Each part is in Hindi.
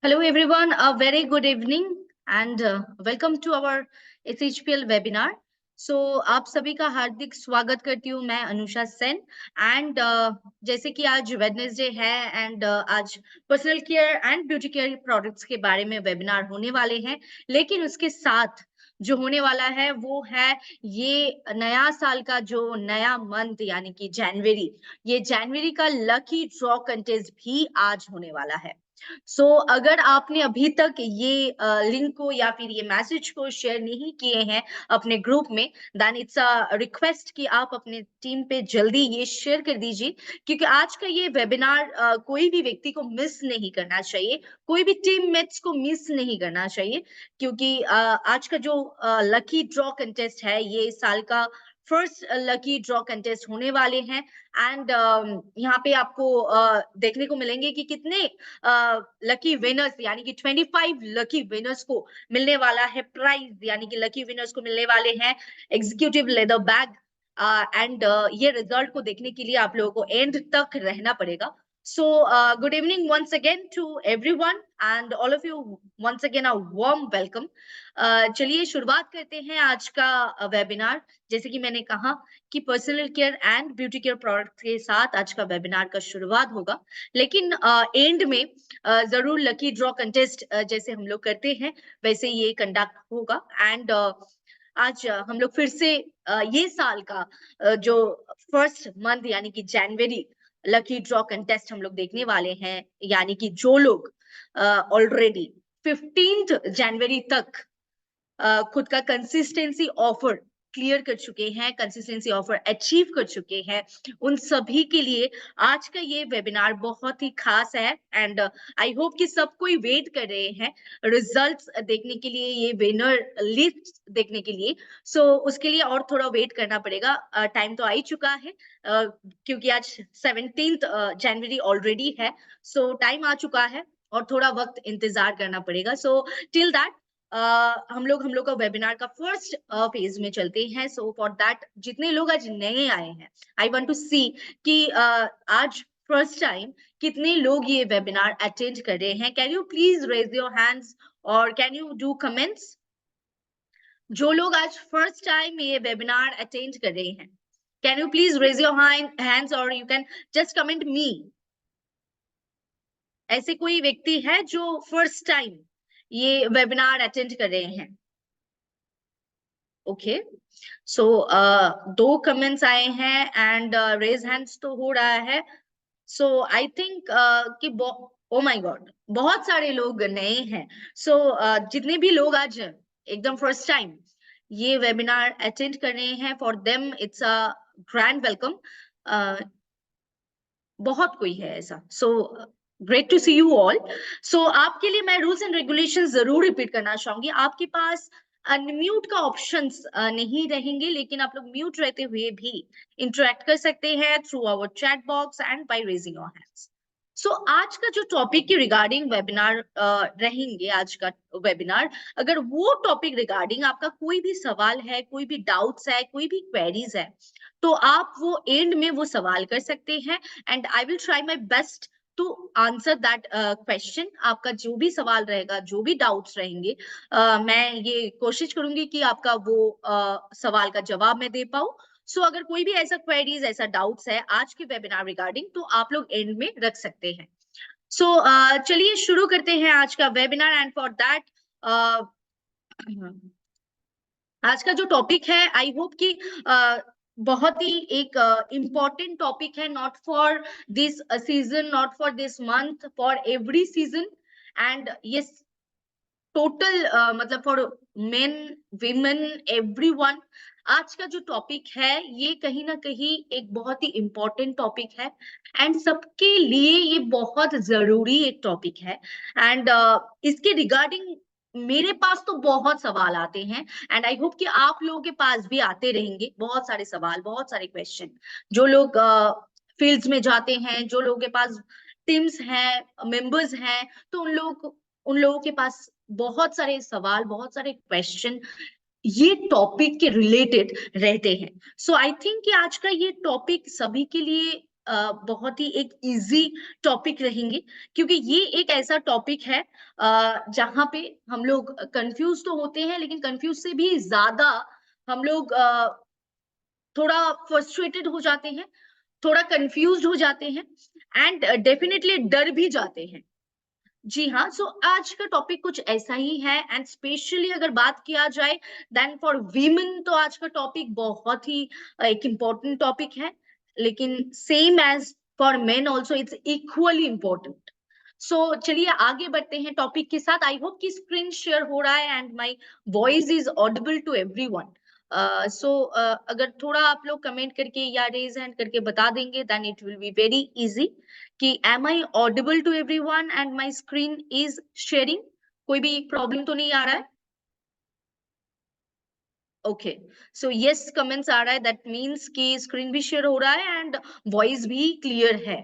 Hello everyone, a very good evening and welcome to our SHPL webinar. So आप सभी का हार्दिक स्वागत करती हूँ मैं अनुषा सेन एंड जैसे कि आज वेडनेसडे है एंड आज personal care and beauty care products के बारे में वेबिनार होने वाले हैं, लेकिन उसके साथ जो होने वाला है वो है ये नया साल का जो नया मंथ यानी कि जनवरी, ये जनवरी का लकी ड्रॉ कंटेस्ट भी आज होने वाला है। अगर आपने अभी तक ये लिंक को या फिर ये मैसेज को शेयर नहीं किए हैं अपने ग्रुप में, देन इट्स अ रिक्वेस्ट कि आप अपने टीम पे जल्दी ये शेयर कर दीजिए, क्योंकि आज का ये वेबिनार कोई भी व्यक्ति को मिस नहीं करना चाहिए, कोई भी टीम मेट्स को मिस नहीं करना चाहिए, क्योंकि आज का जो लकी ड्रॉ कंटेस्ट है ये इस साल का फर्स्ट लकी ड्रॉ कंटेस्ट होने वाले हैं एंड यहाँ पे आपको देखने को मिलेंगे कि कितने लकी विनर्स यानी कि 25 लकी विनर्स को मिलने वाला है प्राइज, यानी कि लकी विनर्स को मिलने वाले हैं एग्जीक्यूटिव लेदर बैग एंड ये रिजल्ट को देखने के लिए आप लोगों को एंड तक रहना पड़ेगा। So, good evening once again to everyone and all of you once again a warm welcome. चलिए शुरुआत करते हैं आज का वेबिनार। जैसे कि मैंने कहा कि personal care and beauty care product के साथ आज का वेबिनार का शुरुआत होगा, लेकिन एंड में जरूर लकी ड्रॉ कंटेस्ट जैसे हम लोग करते हैं वैसे ये कंडक्ट होगा एंड आज हम लोग फिर से ये साल का जो फर्स्ट मंथ यानी कि जनवरी लकी ड्रॉ कंटेस्ट हम लोग देखने वाले हैं, यानी कि जो लोग ऑलरेडी 15 जनवरी तक खुद का कंसिस्टेंसी ऑफर क्लियर कर चुके हैं, कंसिस्टेंसी ऑफर अचीव कर चुके हैं, उन सभी के लिए आज का ये वेबिनार बहुत ही खास है एंड आई होप कि सब कोई वेट कर रहे हैं रिजल्ट्स देखने के लिए, ये विनर लिस्ट देखने के लिए। उसके लिए और थोड़ा वेट करना पड़ेगा, टाइम तो आ ही चुका है क्योंकि आज 17 जनवरी ऑलरेडी है, टाइम आ चुका है और थोड़ा वक्त इंतजार करना पड़ेगा। टिल दैट हम लोग का वेबिनार का फर्स्ट फेज में चलते हैं। फॉर दैट जितने लोग आज नए आए हैं, आई वांट टू सी कि आज फर्स्ट टाइम कितने लोग ये वेबिनार अटेंड कर रहे हैं। Can you please raise your hands और कैन यू डू कमेंट्स? जो लोग आज फर्स्ट टाइम ये वेबिनार अटेंड कर रहे हैं, can you please raise your hands और you can just comment me. ऐसे कोई व्यक्ति है जो फर्स्ट टाइम ये वेबिनार अटेंड कर रहे हैं? ओके, दो कमेंट्स आए हैं एंड रेज हैंड्स तो हो रहा है। आई थिंक कि ओ माय गॉड, बहुत सारे लोग नए हैं। जितने भी लोग आज एकदम फर्स्ट टाइम ये वेबिनार अटेंड कर रहे हैं, for them it's a grand welcome. बहुत कोई है ऐसा, great to see you all. आपके लिए मैं रूल्स एंड रेगुलेशन जरूर रिपीट करना चाहूंगी। आपके पास अनम्यूट का ऑप्शंस नहीं रहेंगे, लेकिन आप लोग म्यूट रहते हुए भी इंटरेक्ट कर सकते हैं through our chat box and by raising your hands. आज का जो टॉपिक के रिगार्डिंग वेबिनार रहेंगे, आज का वेबिनार, अगर वो टॉपिक रिगार्डिंग आपका कोई भी सवाल है, कोई भी डाउट्स है, कोई भी क्वेरीज है, तो आप वो एंड में वो सवाल कर सकते हैं and I will try my best to answer that question. आपका जो भी सवाल रहेगा, जो भी डाउट्स रहेंगे, मैं ये कोशिश करूंगी कि आपका वो सवाल का जवाब मैं दे पाऊं। अगर कोई भी ऐसा क्वेरीज, ऐसा डाउट्स है आज के वेबिनार रिगार्डिंग, तो आप लोग एंड में रख सकते हैं। चलिए शुरू करते हैं आज का वेबिनार एंड फॉर दैट आज का जो टॉपिक है, आई होप कि बहुत ही एक इम्पॉर्टेंट टॉपिक है, not for this season, not for this month, for every season and ये टोटल मतलब फॉर मेन, विमेन, एवरीवन। आज का जो टॉपिक है ये कहीं ना कहीं एक बहुत ही इम्पोर्टेंट टॉपिक है एंड सबके लिए ये बहुत जरूरी एक टॉपिक है एंड इसके रिगार्डिंग मेरे पास तो बहुत सवाल आते हैं एंड आई होप कि आप लोगों के पास भी आते रहेंगे बहुत सारे सवाल, बहुत सारे क्वेश्चन। जो लोग फील्ड्स में जाते हैं, जो लोगों के पास टीम्स हैं, मेंबर्स हैं, तो उन लोगों के पास बहुत सारे सवाल, बहुत सारे क्वेश्चन ये टॉपिक के रिलेटेड रहते हैं। आई थिंक कि आज का ये टॉपिक सभी के लिए बहुत ही एक इजी टॉपिक रहेंगे, क्योंकि ये एक ऐसा टॉपिक है जहाँ पे हम लोग कंफ्यूज तो होते हैं, लेकिन कंफ्यूज से भी ज्यादा हम लोग थोड़ा फ्रस्ट्रेटेड हो जाते हैं, थोड़ा कंफ्यूज्ड हो जाते हैं, एंड डेफिनेटली डर भी जाते हैं। जी हाँ, सो आज का टॉपिक कुछ ऐसा ही है, एंड स्पेशली अगर बात किया जाए देन फॉर वीमेन, तो आज का टॉपिक बहुत ही एक इम्पोर्टेंट टॉपिक है, लेकिन same as for men also it's equally important. So चलिए आगे बढ़ते हैं टॉपिक के साथ। आई होप कि स्क्रीन शेयर हो रहा है and my voice is audible to everyone. So अगर थोड़ा आप लोग कमेंट करके या रेज हैंड करके बता देंगे then it will be very easy कि am I audible to everyone and my screen is sharing? कोई भी प्रॉब्लम तो नहीं आ रहा है? ओके, सो यस कमेंट्स आ रहा है, दैट मीन्स कि स्क्रीन भी शेयर हो रहा है एंड वॉइस भी क्लियर है।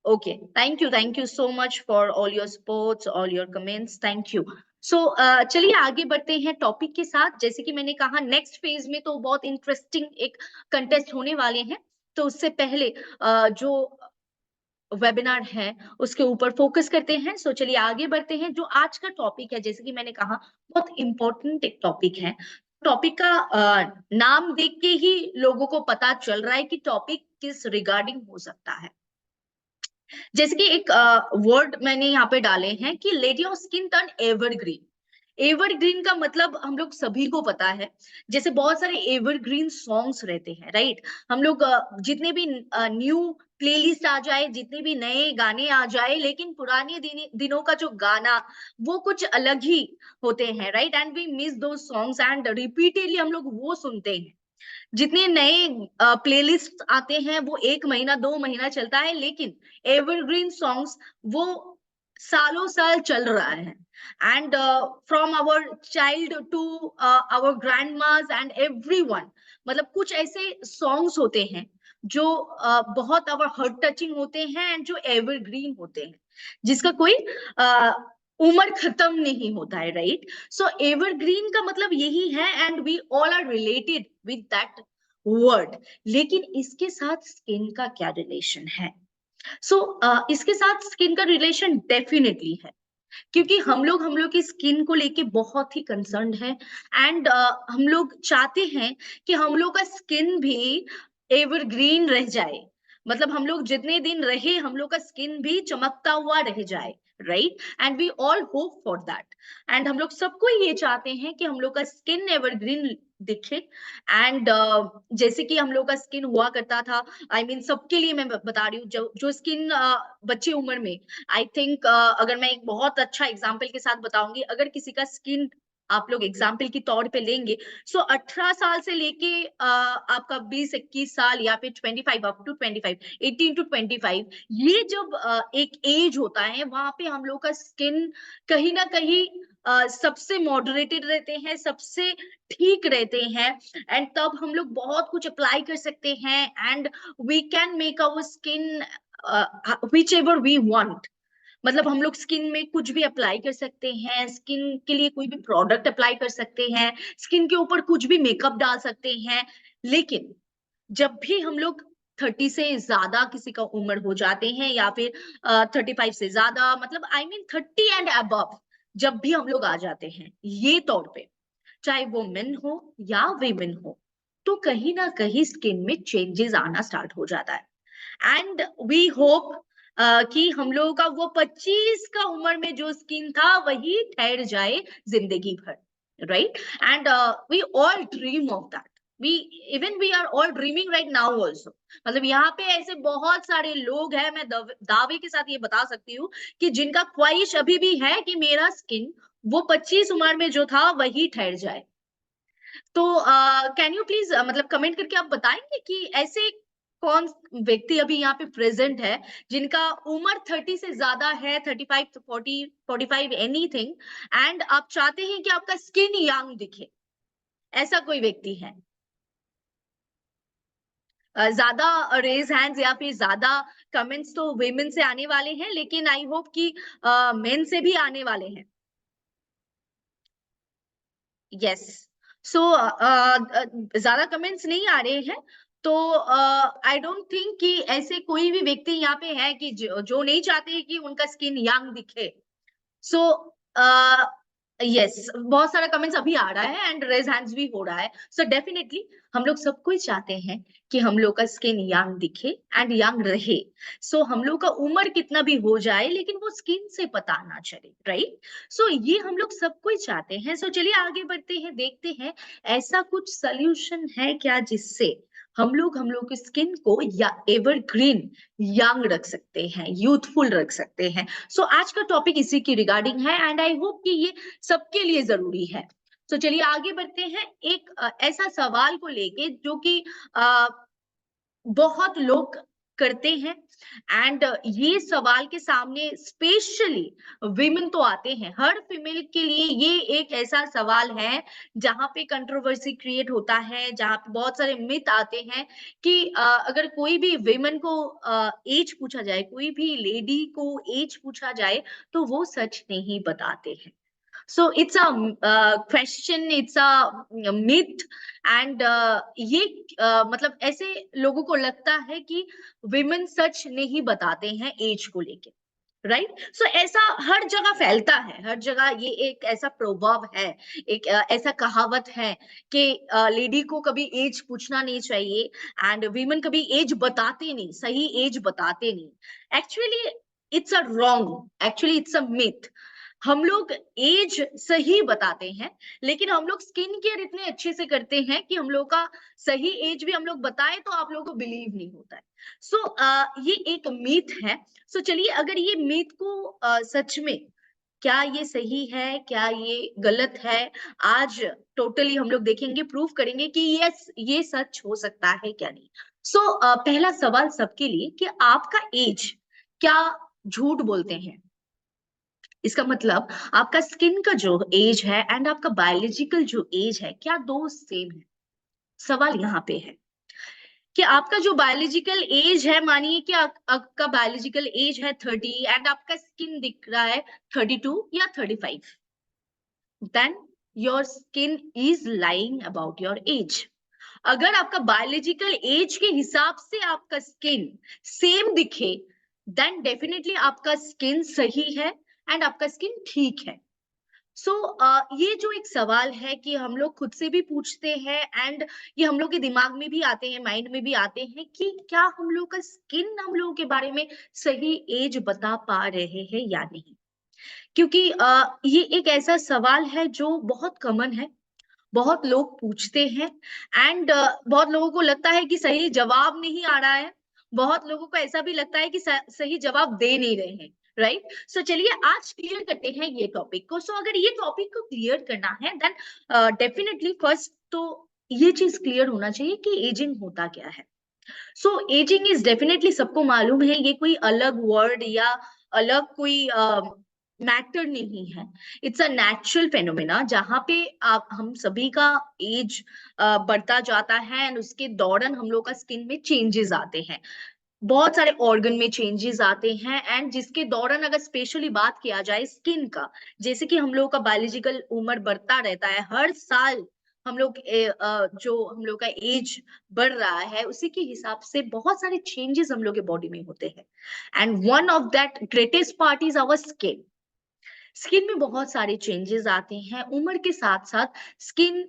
Okay, thank you so much for all your supports, all your comments, thank you. So चलिए आगे बढ़ते हैं टॉपिक के साथ। जैसे कि मैंने कहा नेक्स्ट फेज में तो बहुत इंटरेस्टिंग एक कंटेस्ट होने वाले हैं, तो उससे पहले जो वेबिनार है उसके ऊपर फोकस करते हैं। सो चलिए आगे बढ़ते हैं। जो आज का टॉपिक है, जैसे कि मैंने कहा, बहुत इंपॉर्टेंट एक टॉपिक है। टॉपिक का नाम देख के ही लोगों को पता चल रहा है कि टॉपिक किस रिगार्डिंग हो सकता है। जैसे कि एक वर्ड मैंने यहाँ पे डाले हैं कि let your skin turn evergreen. Evergreen का मतलब हम लोग सभी को पता है, जैसे बहुत सारे एवरग्रीन सॉन्ग्स रहते हैं, राइट। हम लोग जितने भी न्यू प्लेलिस्ट आ जाए, जितने भी नए गाने आ जाए, लेकिन पुराने दिनों का जो गाना वो कुछ अलग ही होते हैं, राइट। एंड वी मिस दो सॉन्ग्स एंड रिपीटेडली हम लोग वो सुनते हैं। जितने नए प्लेलिस्ट आते हैं वो 1 महीना 2 महीना चलता है, लेकिन एवरग्रीन सॉन्ग्स वो सालों साल चल रहा है। And from our child to our grandmas and everyone, मतलब कुछ ऐसे सॉन्ग्स होते हैं जो बहुत आवर हार्ट टचिंग होते हैं एंड जो एवरग्रीन होते हैं, जिसका कोई uh, उम्र खत्म नहीं होता है, राइट। सो एवरग्रीन का मतलब यही है and we all are related with that word. लेकिन इसके साथ स्किन का क्या रिलेशन है? सो इसके साथ स्किन का रिलेशन डेफिनेटली है, क्योंकि हम लोग की स्किन को लेके बहुत ही कंसर्न है। एंड हम लोग चाहते हैं कि हम लोग का स्किन भी एवरग्रीन रह जाए, मतलब हम लोग जितने दिन रहे हम लोग का स्किन भी चमकता हुआ रह जाए, right. And we all hope for that. And हम लोग सबको ये चाहते हैं कि हम लोग का स्किन एवरग्रीन दिखे। एंड जैसे कि हम लोग का स्किन हुआ करता था, आई मीन सबके लिए मैं बता रही हूँ, जो स्किन बच्चे उम्र में, आई थिंक अगर मैं एक बहुत अच्छा एग्जाम्पल के साथ बताऊंगी, अगर किसी का स्किन आप लोग एग्जाम्पल के तौर पे लेंगे, सो 18 साल से लेके आपका 20-21 साल या फिर 25 अप टू 25, 18 टू 25, ये जब एक एज होता है, वहां पे हम लोग का स्किन कहीं ना कहीं सबसे मॉडरेटेड रहते हैं, सबसे ठीक रहते हैं। एंड तब हम लोग बहुत कुछ अप्लाई कर सकते हैं and we can make our skin whichever we want. मतलब हम लोग स्किन में कुछ भी अप्लाई कर सकते हैं, स्किन के लिए कोई भी प्रोडक्ट अप्लाई कर सकते हैं, स्किन के ऊपर कुछ भी मेकअप डाल सकते हैं। लेकिन जब भी हम लोग 30 से ज्यादा किसी का उम्र हो जाते हैं, या फिर 35 से ज्यादा, मतलब आई मीन 30 एंड अबव, जब भी हम लोग आ जाते हैं ये तौर पे, चाहे वो मेन हो या वीमेन हो, तो कहीं ना कहीं स्किन में चेंजेस आना स्टार्ट हो जाता है। एंड वी होप कि हम लोगों का वो 25 का उम्र में जो स्किन था वही ठहर जाए जिंदगी भर, right. And we all dream of that. We even we are all dreaming right now also. मतलब यहाँ पे ऐसे बहुत सारे लोग हैं, मैं दावे के साथ ये बता सकती हूँ कि जिनका ख्वाहिश अभी भी है कि मेरा स्किन वो 25 उम्र में जो था वही ठहर जाए। तो कैन यू प्लीज मतलब कमेंट करके आप बताएंगे कि ऐसे कौन व्यक्ति अभी यहाँ पे प्रेजेंट है जिनका उम्र 30 से ज्यादा है, 35 to 40 45 एनीथिंग, एंड आप चाहते हैं कि आपका स्किन यंग दिखे? ऐसा कोई व्यक्ति है? ज्यादा रेज हैंड्स या फिर ज्यादा कमेंट्स तो वेमेन से आने वाले हैं, लेकिन आई होप कि मेन से भी आने वाले हैं। यस। सो ज्यादा कमेंट्स नहीं आ रहे हैं, तो आई डोंट थिंक कि ऐसे कोई भी व्यक्ति यहाँ पे है कि जो नहीं चाहते कि उनका स्किन यंग दिखे। सो यस, बहुत सारा कमेंट्स अभी आ रहा है एंड रेज हैंड्स भी हो रहा है। सो डेफिनेटली हम लोग सब कोई चाहते हैं कि हम लोग का स्किन यंग दिखे एंड यंग रहे। सो हम लोग का उम्र कितना भी हो जाए लेकिन वो स्किन से पता ना चले, राइट? सो ये हम लोग सब कोई चाहते हैं। सो चलिए आगे बढ़ते हैं, देखते हैं ऐसा कुछ सोल्यूशन है क्या जिससे हम लोग की स्किन को या एवरग्रीन यंग रख सकते हैं, यूथफुल रख सकते हैं। सो आज का टॉपिक इसी की रिगार्डिंग है एंड आई होप कि ये सबके लिए जरूरी है। तो चलिए आगे बढ़ते हैं एक ऐसा सवाल को लेके जो कि बहुत लोग करते हैं एंड ये सवाल के सामने स्पेशली विमेन तो आते हैं। हर फीमेल के लिए ये एक ऐसा सवाल है जहां पे कंट्रोवर्सी क्रिएट होता है, जहां पे बहुत सारे मिथ आते हैं कि अगर कोई भी विमेन को एज पूछा जाए, कोई भी लेडी को एज पूछा जाए तो वो सच नहीं बताते हैं। So it's a question, it's a myth and ये मतलब ऐसे लोगों को लगता है कि विमेन सच नहीं बताते हैं एज को लेके, राइट? सो ऐसा हर जगह फैलता है, हर जगह ये एक ऐसा प्रभाव है, एक ऐसा कहावत है कि लेडी को कभी एज पूछना नहीं चाहिए एंड विमेन कभी एज बताते नहीं, सही एज बताते नहीं। Actually it's a wrong, actually it's a myth. हम लोग एज सही बताते हैं लेकिन हम लोग स्किन केयर इतने अच्छे से करते हैं कि हम लोग का सही एज भी हम लोग बताएं तो आप लोगों को बिलीव नहीं होता है। सो ये एक मीथ है। सो चलिए अगर ये मीथ को सच में क्या ये सही है, क्या ये गलत है, आज टोटली हम लोग देखेंगे, प्रूफ करेंगे कि यस ये सच हो सकता है क्या नहीं। सो पहला सवाल सबके लिए कि आपका एज क्या झूठ बोलते हैं? इसका मतलब आपका स्किन का जो एज है एंड आपका बायोलॉजिकल जो एज है क्या दो सेम है? सवाल यहाँ पे है कि आपका जो बायोलॉजिकल एज है, मानिए कि आपका बायोलॉजिकल एज है 30 एंड आपका स्किन दिख रहा है 32 या 35, then your skin is lying about your age. अगर आपका बायोलॉजिकल एज के हिसाब से आपका स्किन सेम दिखे देन डेफिनेटली आपका स्किन सही है एंड आपका स्किन ठीक है। सो ये जो एक सवाल है कि हम लोग खुद से भी पूछते हैं एंड ये हम लोग के दिमाग में भी आते हैं, माइंड में भी आते हैं कि क्या हम लोग का स्किन हम लोगों के बारे में सही एज बता पा रहे हैं या नहीं। क्योंकि ये एक ऐसा सवाल है जो बहुत कॉमन है, बहुत लोग पूछते हैं एंड बहुत लोगों को लगता है कि सही जवाब नहीं आ रहा है, बहुत लोगों को ऐसा भी लगता है कि सही जवाब दे नहीं रहे हैं, राइट? सो चलिए आज क्लियर करते हैं ये टॉपिक को। सो अगर ये टॉपिक को क्लियर करना है देन डेफिनेटली फर्स्ट तो ये चीज क्लियर होना चाहिए कि एजिंग होता क्या है। सो एजिंग इज डेफिनेटली सबको मालूम है, ये कोई अलग वर्ड या अलग कोई मैटर नहीं है। इट्स अ नेचुरल फेनोमेना जहाँ पे आप हम सभी का एज बढ़ता जाता है एंड उसके दौरान हम लोग का स्किन में चेंजेस आते हैं, बहुत सारे ऑर्गन में चेंजेस आते हैं एंड जिसके दौरान अगर स्पेशली बात किया जाए स्किन का, जैसे कि हम लोग का बायोलॉजिकल उम्र बढ़ता रहता है हर साल, हम लोग जो हम लोग का एज बढ़ रहा है उसी के हिसाब से बहुत सारे चेंजेस हम लोग के बॉडी में होते हैं and one of that greatest part is our skin. Skin में बहुत सारे चेंजेस आते हैं उम्र के साथ साथ। स्किन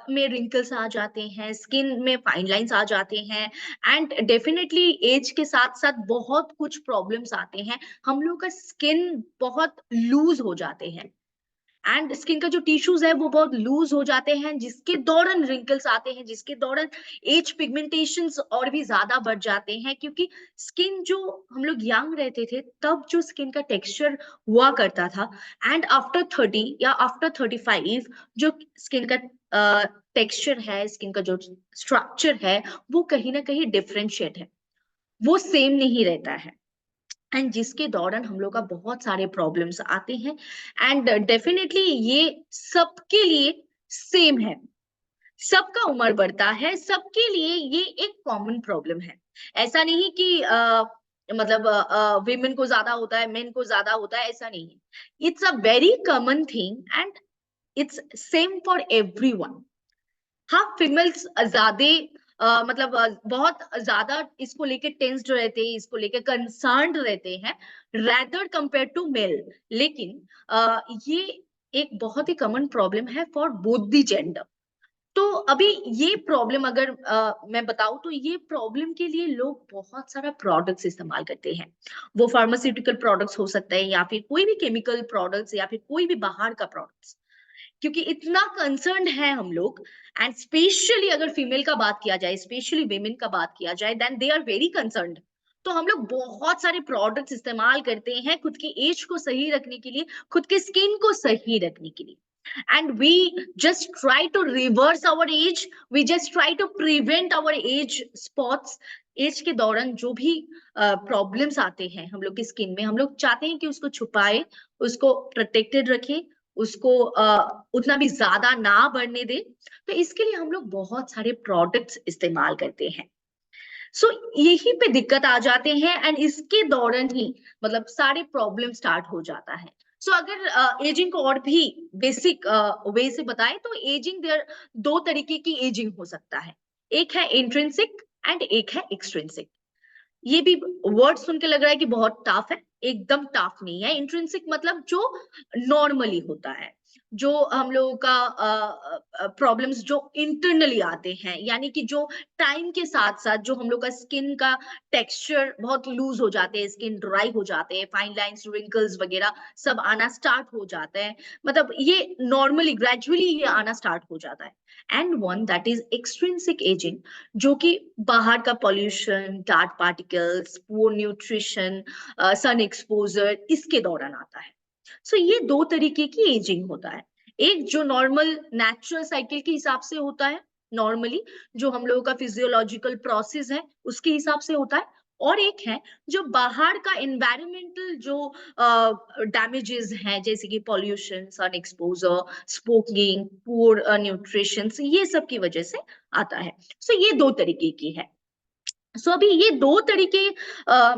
में रिंकल्स आ जाते हैं, स्किन में फाइन लाइंस आ जाते हैं एंड डेफिनेटली एज के साथ साथ बहुत कुछ प्रॉब्लम्स आते हैं। हम लोग का स्किन बहुत लूज हो जाते हैं एंड स्किन का जो टिश्यूज है वो बहुत लूज हो जाते हैं जिसके दौरान रिंकल्स आते हैं, जिसके दौरान एज पिगमेंटेशंस और भी ज्यादा बढ़ जाते हैं। क्योंकि स्किन जो हम लोग यंग रहते थे तब जो स्किन का टेक्सचर हुआ करता था एंड आफ्टर 30 या आफ्टर 35 जो स्किन का टेक्सचर है, स्किन का जो स्ट्रक्चर है वो कहीं ना कहीं डिफरेंशिएट है, वो सेम नहीं रहता है एंड जिसके दौरान हम लोग का बहुत सारे प्रॉब्लम्स आते हैं एंड डेफिनेटली ये सबके लिए सेम है। सबका उम्र बढ़ता है, सबके लिए ये एक कॉमन प्रॉब्लम है। ऐसा नहीं कि मतलब विमेन को ज्यादा होता है, मेन को ज्यादा होता है, ऐसा नहीं है। It's a very common thing and it's same for everyone. हाँ, फीमेल्स ज्यादा मतलब बहुत ज्यादा इसको लेके टेंस्ड रहते हैं, इसको लेके कंसर्न्ड रहते हैं रैदर कंपेयर टू मेल। लेकिन ये एक बहुत ही कॉमन प्रॉब्लम है फॉर बोथ द जेंडर। तो अभी ये प्रॉब्लम अगर मैं बताऊं तो ये प्रॉब्लम के लिए लोग बहुत सारा प्रोडक्ट्स इस्तेमाल करते हैं। वो फार्मास्यूटिकल प्रोडक्ट्स हो सकते हैं या फिर कोई भी केमिकल प्रोडक्ट्स या फिर कोई भी बाहर का प्रोडक्ट्स, क्योंकि इतना कंसर्न है हम लोग। एंड स्पेशली अगर फीमेल का बात किया जाए, स्पेशली वेमेन का बात किया जाए, then they are very concern. तो हम लोग बहुत सारे प्रोडक्ट्स इस्तेमाल करते हैं खुद की एज को सही रखने के लिए, खुद के स्किन को सही रखने के लिए। And we just try to reverse our age, we just try to prevent our age spots। Age के दौरान जो भी प्रॉब्लम्स आते हैं हम लोग की स्किन में, हम लोग चाहते हैं कि उसको छुपाए, उसको प्रोटेक्टेड रखे, उसको उतना भी ज्यादा ना बढ़ने दे। तो इसके लिए हम लोग बहुत सारे प्रोडक्ट्स इस्तेमाल करते हैं। सो यही पे दिक्कत आ जाते हैं एंड इसके दौरान ही मतलब सारे प्रॉब्लम स्टार्ट हो जाता है। सो अगर एजिंग को और भी बेसिक वे से बताएं तो एजिंग देयर दो तरीके की एजिंग हो सकता है। एक है इंट्रिंसिक एंड एक है एक्सट्रिंसिक। ये भी वर्ड सुन के लग रहा है कि बहुत टफ है, एकदम टफ नहीं है। इंट्रिंसिक मतलब जो नॉर्मली होता है, जो हम लोगों का प्रॉब्लम्स जो इंटरनली आते हैं, यानी कि जो टाइम के साथ साथ जो हम लोग का स्किन का टेक्सचर बहुत लूज हो जाते हैं, स्किन ड्राई हो जाते हैं, फाइन लाइंस रिंकल्स वगैरह सब आना स्टार्ट हो जाता है। मतलब ये नॉर्मली ग्रेजुअली ये आना स्टार्ट हो जाता है। And one that is extrinsic ageing, जो कि बाहर का pollution, dark particles, poor nutrition, sun exposure, इसके दौरान आता है। सो ये दो तरीके की एजिंग होता है। एक जो नॉर्मल नेचुरल साइकिल के हिसाब से होता है, नॉर्मली जो हम लोगों का फिजियोलॉजिकल प्रोसेस है उसके हिसाब से होता है। और एक है जो बाहर का एनवायरमेंटल जो डैमेजेस हैं, जैसे कि pollution, sun exposure, smoking, poor nutrition, ये सब की वजह से आता है। सो ये दो तरीके की है। सो अभी ये दो तरीके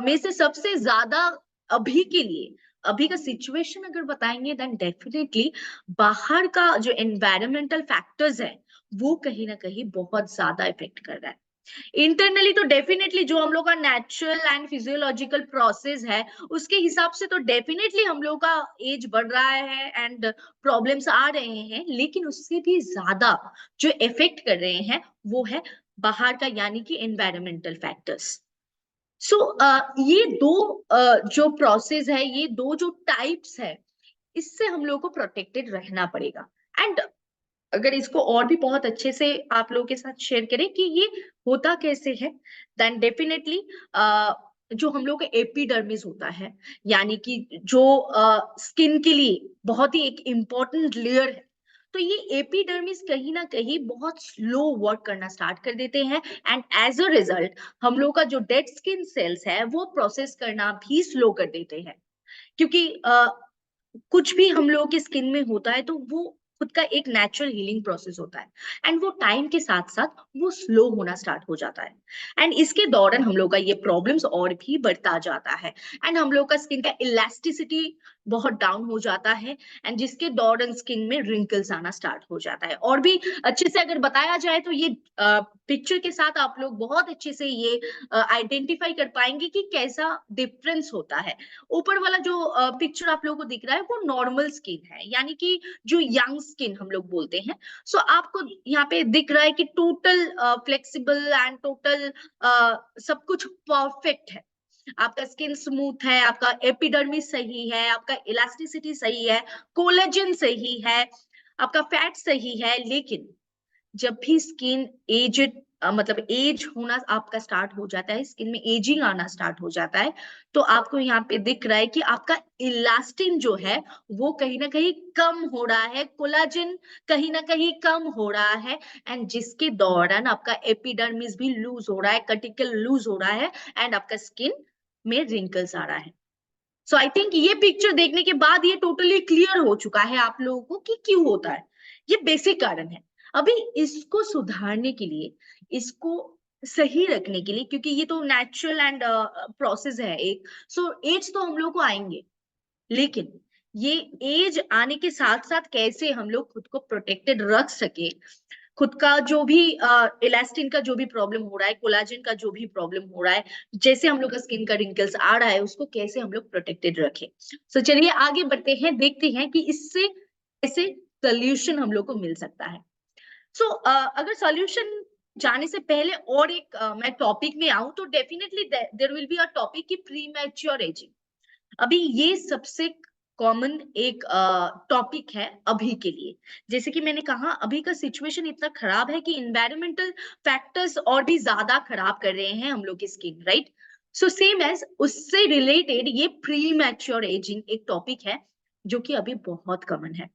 में से सबसे ज्यादा अभी के लिए, अभी का सिचुएशन अगर बताएंगे, देन डेफिनेटली बाहर का जो एनवायरमेंटल फैक्टर्स है वो कहीं ना कहीं बहुत ज्यादा इफेक्ट कर रहा है। इंटरनली तो डेफिनेटली जो हम लोग का नेचुरल एंड फिजियोलॉजिकल प्रोसेस है उसके हिसाब से तो डेफिनेटली हम लोग का एज बढ़ रहा है एंड प्रॉब्लम्स आ रहे हैं, लेकिन उससे भी ज्यादा जो इफेक्ट कर रहे हैं वो है बाहर का, यानी कि एनवायरमेंटल फैक्टर्स। सो ये दो जो प्रोसेस है, ये दो जो टाइप्स है, इससे हम लोग को प्रोटेक्टेड रहना पड़ेगा। एंड अगर इसको और भी बहुत अच्छे से आप लोगों के साथ शेयर करें कि ये होता कैसे है, देन डेफिनेटली जो हम लोग का एपिडर्मिस होता है, यानी कि जो स्किन के लिए बहुत ही एक इम्पोर्टेंट लेयर है, तो ये एपिडर्मिस कहीं ना कहीं बहुत स्लो वर्क करना स्टार्ट कर देते हैं। एंड एज अ रिजल्ट हम लोग का जो डेड स्किन सेल्स है वो प्रोसेस करना भी स्लो कर देते हैं। क्योंकि कुछ भी हम लोगों के स्किन में होता है तो वो खुद का एक नेचुरल हीलिंग प्रोसेस होता है, एंड वो टाइम के साथ साथ वो स्लो होना स्टार्ट हो जाता है। एंड इसके दौरान हम लोग का ये प्रॉब्लम्स और भी बढ़ता जाता है। एंड हम लोग का स्किन का इलास्टिसिटी बहुत डाउन हो जाता है, एंड जिसके दौरान स्किन में रिंकल्स आना स्टार्ट हो जाता है। और भी अच्छे से अगर बताया जाए तो ये पिक्चर के साथ आप लोग बहुत अच्छे से ये आइडेंटिफाई कर पाएंगे कि कैसा डिफरेंस होता है। ऊपर वाला जो पिक्चर आप लोगों को दिख रहा है वो नॉर्मल स्किन है, यानी कि जो यंग स्किन हम लोग बोलते हैं। सो आपको यहाँ पे दिख रहा है कि टोटल फ्लेक्सिबल एंड टोटल सब कुछ परफेक्ट है। आपका स्किन स्मूथ है, आपका एपिडर्मिस सही है, आपका इलास्टिसिटी सही है, कोलेजन सही है, आपका फैट सही है। लेकिन जब भी स्किन एजेड मतलब एज होना आपका स्टार्ट हो जाता है, स्किन में एजिंग आना स्टार्ट हो जाता है, तो आपको यहाँ पे दिख रहा है कि आपका इलास्टिन जो है वो कहीं ना कहीं कम हो रहा है, कोलाजन कहीं ना कहीं कम हो रहा है, एंड जिसके दौरान आपका एपिडर्मिस भी लूज हो रहा है, कटिकल लूज हो रहा है, एंड आपका स्किन में रिंकल्स आ रहा है। सो आई थिंक ये पिक्चर देखने के बाद ये टोटली क्लियर हो चुका है आप लोगों को कि क्यों होता है। ये बेसिक कारण है। अभी इसको सुधारने के लिए, इसको सही रखने के लिए, क्योंकि ये तो नेचुरल एंड प्रोसेस है एक, सो एज तो हम लोग को आएंगे, लेकिन ये एज आने के साथ साथ कैसे हम लोग खुद को प्रोटेक्टेड रख सके, खुद का जो भी इलास्टिन का जो भी प्रॉब्लम हो रहा है, कोलाजन का जो भी प्रॉब्लम हो रहा है, जैसे हम लोग का स्किन का रिंकल्स आ रहा है, उसको कैसे हम लोग प्रोटेक्टेड रखें। सो चलिए आगे बढ़ते हैं, देखते हैं कि इससे कैसे सोल्यूशन हम लोग को मिल सकता है। सो अगर सॉल्यूशन जाने से पहले और एक मैं टॉपिक में आऊं तो definitely there will be a topic की प्री मैच्योर एजिंग। अभी ये सबसे कॉमन एक टॉपिक है अभी के लिए। जैसे कि मैंने कहा, अभी का सिचुएशन इतना खराब है कि इन्वायरमेंटल फैक्टर्स और भी ज्यादा खराब कर रहे हैं हम लोग की skin, right. So same age उससे रिलेटेड ये प्री मैच्योर एजिंग एक टॉपिक है जो कि अभी बहुत कॉमन है।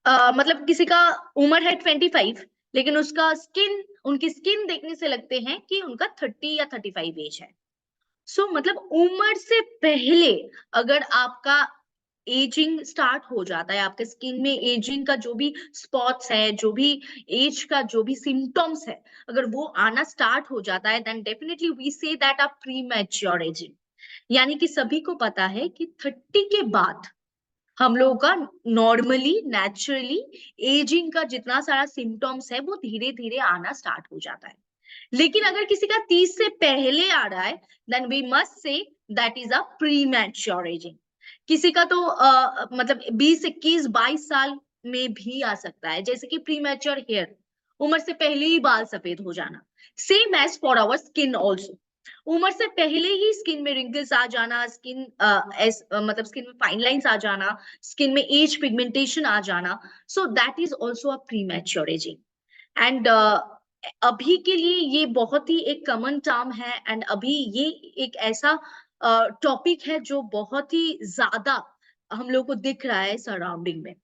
मतलब किसी का उम्र है 25, लेकिन उसका स्किन, उनकी स्किन देखने से लगते हैं कि उनका 30 या 35 एज है। सो मतलब उम्र से पहले अगर आपका एजिंग स्टार्ट हो जाता है, आपके स्किन में एजिंग का जो भी स्पॉट्स है, जो भी एज का जो भी सिम्टम्स है, अगर वो आना स्टार्ट हो जाता है, then definitely we say that a premature ageing. यानी कि सभी को पता है कि 30 के बाद हम लोगों का नॉर्मली नेचुरली एजिंग का जितना सारा सिम्टम्स है वो धीरे धीरे आना स्टार्ट हो जाता है। लेकिन अगर किसी का 30 से पहले आ रहा है, then we must say that is a premature ageing. किसी का तो मतलब 20, 21, 22 साल में भी आ सकता है, जैसे कि प्री मैच्योर हेयर, उम्र से पहले ही बाल सफेद हो जाना। Same as for our skin also, उम्र से पहले ही स्किन में रिंकल्स आ जाना, स्किन मतलब स्किन में फाइन लाइंस आ जाना, स्किन में एज पिगमेंटेशन आ जाना। So that is also a premature ageing. And अभी के लिए ये बहुत ही एक कॉमन टर्म है, एंड अभी ये एक ऐसा टॉपिक है जो बहुत ही ज्यादा हम लोग को दिख रहा है सराउंडिंग में।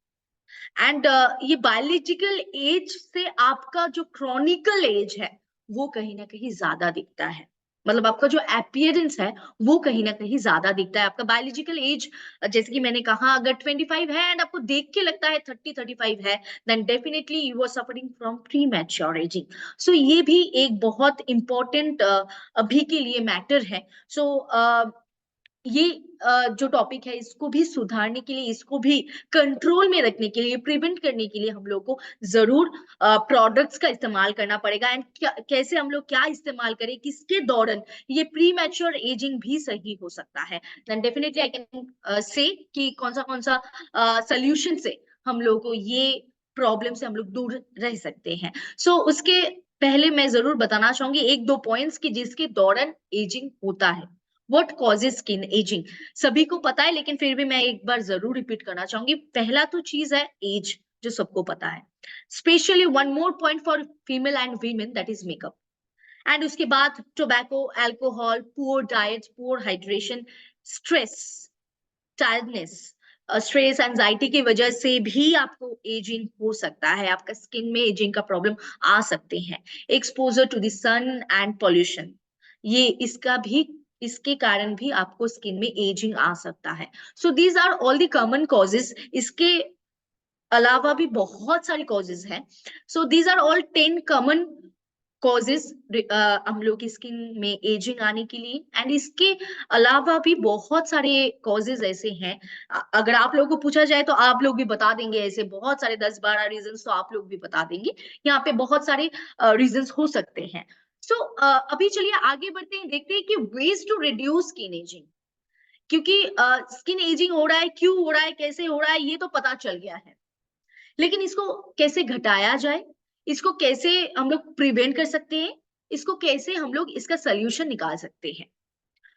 एंड ये बायोलॉजिकल एज से आपका जो क्रॉनिकल एज है वो कहीं ना कहीं ज्यादा दिखता है। मतलब आपका जो अपीयरेंस है वो कहीं ना कहीं ज्यादा दिखता है। आपका बायोलॉजिकल एज, जैसे कि मैंने कहा, अगर 25 है एंड आपको देख के लगता है 30-35 है, then definitely you are suffering from premature ageing. So ये भी एक बहुत इंपॉर्टेंट अभी के लिए मैटर है। सो ये जो टॉपिक है इसको भी सुधारने के लिए, इसको भी कंट्रोल में रखने के लिए, प्रिवेंट करने के लिए हम लोग को जरूर प्रोडक्ट्स का इस्तेमाल करना पड़ेगा। एंड कैसे हम लोग क्या इस्तेमाल करें, किसके दौरान ये प्री मैच्योर एजिंग भी सही हो सकता है, then definitely I can say कि कौन सा सोल्यूशन से हम लोग को ये प्रॉब्लम से हम लोग दूर रह सकते हैं। सो उसके पहले मैं जरूर बताना चाहूंगी एक दो पॉइंट्स कि जिसके दौरान एजिंग होता है। व्हाट कॉजेज स्किन एजिंग, सभी को पता है, लेकिन फिर भी मैं एक बार जरूर रिपीट करना चाहूंगी। पहला तो चीज है एज, जो सबको पता है। Specially one more point for female and women, that is makeup. And उसके बाद tobacco, alcohol, poor diet, poor hydration, stress, tiredness, stress anxiety की वजह से भी आपको एजिंग हो सकता है, आपका स्किन में एजिंग का प्रॉब्लम आ सकते हैं। Exposure to the sun and pollution, ये इसका भी, इसके कारण भी आपको स्किन में एजिंग आ सकता है। So these are all the common causes. इसके अलावा भी बहुत सारी कॉजेज हैं। So these are all 10 common causes हम लोग की स्किन में एजिंग आने के लिए। एंड इसके अलावा भी बहुत सारे कॉजेज ऐसे हैं, अगर आप लोगों को पूछा जाए तो आप लोग भी बता देंगे, ऐसे बहुत सारे 10-12 रीजंस तो आप लोग भी बता देंगे। यहाँ पे बहुत सारे रीजंस हो सकते हैं। सो अभी चलिए आगे बढ़ते हैं, देखते हैं कि ways to reduce skin ageing. क्योंकि स्किन एजिंग हो रहा है, क्यों हो रहा है, कैसे हो रहा है, ये तो पता चल गया है, लेकिन इसको कैसे घटाया जाए, इसको कैसे हम लोग प्रिवेंट कर सकते हैं, इसको कैसे हम लोग इसका सोल्यूशन निकाल सकते हैं।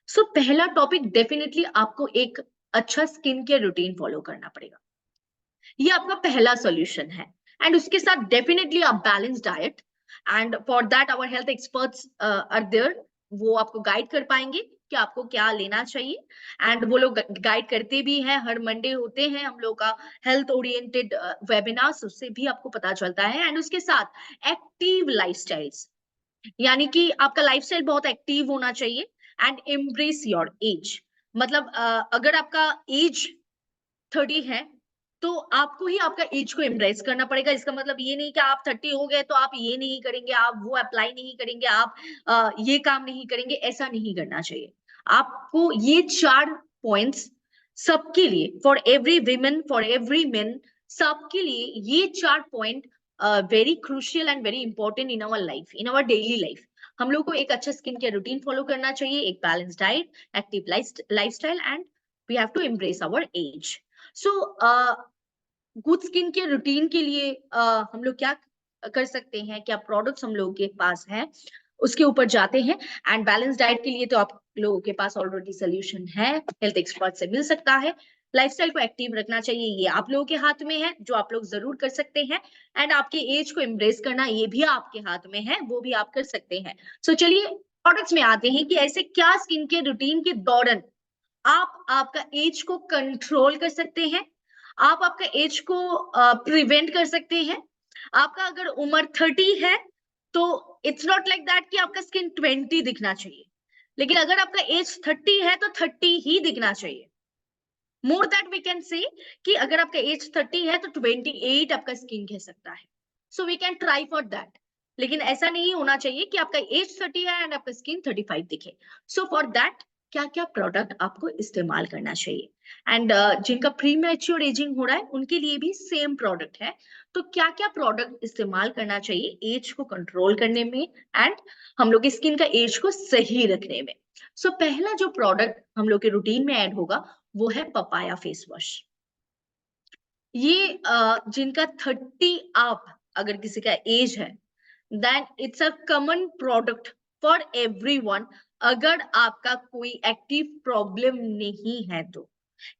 सो पहला टॉपिक, डेफिनेटली आपको एक अच्छा स्किन केयर रूटीन फॉलो करना पड़ेगा। ये आपका पहला सोल्यूशन है। एंड उसके साथ डेफिनेटली आप balance diet, and for that our health experts are there, वो आपको गाइड कर पाएंगे कि आपको क्या लेना चाहिए। एंड वो लोग गाइड करते भी हैं, हर मंडे होते हैं हम लोग का हेल्थ ओरिएंटेड वेबिनार्स, उससे भी आपको पता चलता है। एंड उसके साथ एक्टिव लाइफस्टाइल्स, यानी कि आपका लाइफस्टाइल बहुत एक्टिव होना चाहिए। एंड एम्ब्रेस योर एज, मतलब अगर आपका एज 30 है तो आपको ही आपका एज को एम्ब्रेस करना पड़ेगा। इसका मतलब ये नहीं कि आप 30 हो गए तो आप ये नहीं करेंगे, आप वो अप्लाई नहीं करेंगे, आप ये काम नहीं करेंगे, ऐसा नहीं करना चाहिए। आपको ये 4 पॉइंट्स सबके लिए, for every women, for every men, सबके लिए ये 4 point very crucial and very important in our life, in our daily life. हम लोग को एक अच्छा स्किन केयर रूटीन फॉलो करना चाहिए, एक balance diet, active lifestyle, and we have to embrace our age. So good skin care routine के लिए हम लोग क्या कर सकते हैं, क्या प्रोडक्ट्स हम लोगों के पास हैं, उसके ऊपर जाते हैं। एंड बैलेंस डाइट के लिए तो आप लोगों के पास ऑलरेडी सोल्यूशन है, हेल्थ एक्सपर्ट से मिल सकता है। लाइफस्टाइल को एक्टिव रखना चाहिए, ये आप लोगों के हाथ में है, जो आप लोग जरूर कर सकते हैं। एंड आपके एज को एम्ब्रेस करना, ये भी आपके हाथ में है, वो भी आप कर सकते हैं। सो चलिए प्रोडक्ट्स में आते हैं कि ऐसे क्या स्किन केयर रूटीन के दौरान आप आपका एज को कंट्रोल कर सकते हैं, आप आपका एज को प्रिवेंट कर सकते हैं। आपका अगर उम्र 30 है तो इट्स नॉट लाइक दैट कि आपका स्किन 20 दिखना चाहिए, लेकिन अगर आपका एज 30 है तो 30 ही दिखना चाहिए। More that we can say कि अगर आपका एज 30 है तो 28 आपका स्किन कह सकता है। So we can try for that, लेकिन ऐसा नहीं होना चाहिए कि आपका एज 30 है एंड आपका स्किन 35 दिखे। सो फॉर दैट क्या क्या प्रोडक्ट आपको इस्तेमाल करना चाहिए, एंड जिनका प्री मैच्योर एजिंग हो रहा है उनके लिए भी सेम प्रोडक्ट है। तो क्या क्या प्रोडक्ट इस्तेमाल करना चाहिए एज को कंट्रोल करने में एंड हम लोग की स्किन का एज को सही रखने में। सो पहला जो प्रोडक्ट हम लोग के रूटीन में ऐड होगा वो है पपाया फेस वॉश। ये जिनका 30 आप अगर किसी का एज है then it's a common product for everyone, अगर आपका कोई एक्टिव प्रॉब्लम नहीं है तो।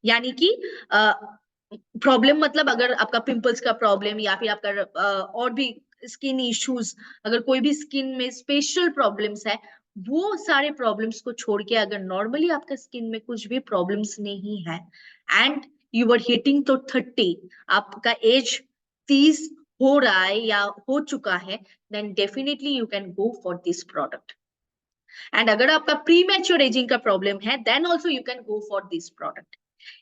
यानी कि प्रॉब्लम मतलब अगर आपका पिंपल्स का प्रॉब्लम या फिर आपका और भी स्किन इश्यूज, अगर कोई भी स्किन में स्पेशल प्रॉब्लम्स है, वो सारे प्रॉब्लम्स को छोड़ के अगर नॉर्मली आपका स्किन में कुछ भी प्रॉब्लम्स नहीं है एंड यू आर हिटिंग तो 30, आपका एज 30 हो रहा है या हो चुका है, then definitely you can go for this product. And अगर आपका प्री मैच्योर एजिंग का प्रॉब्लम है then also you can go for this product.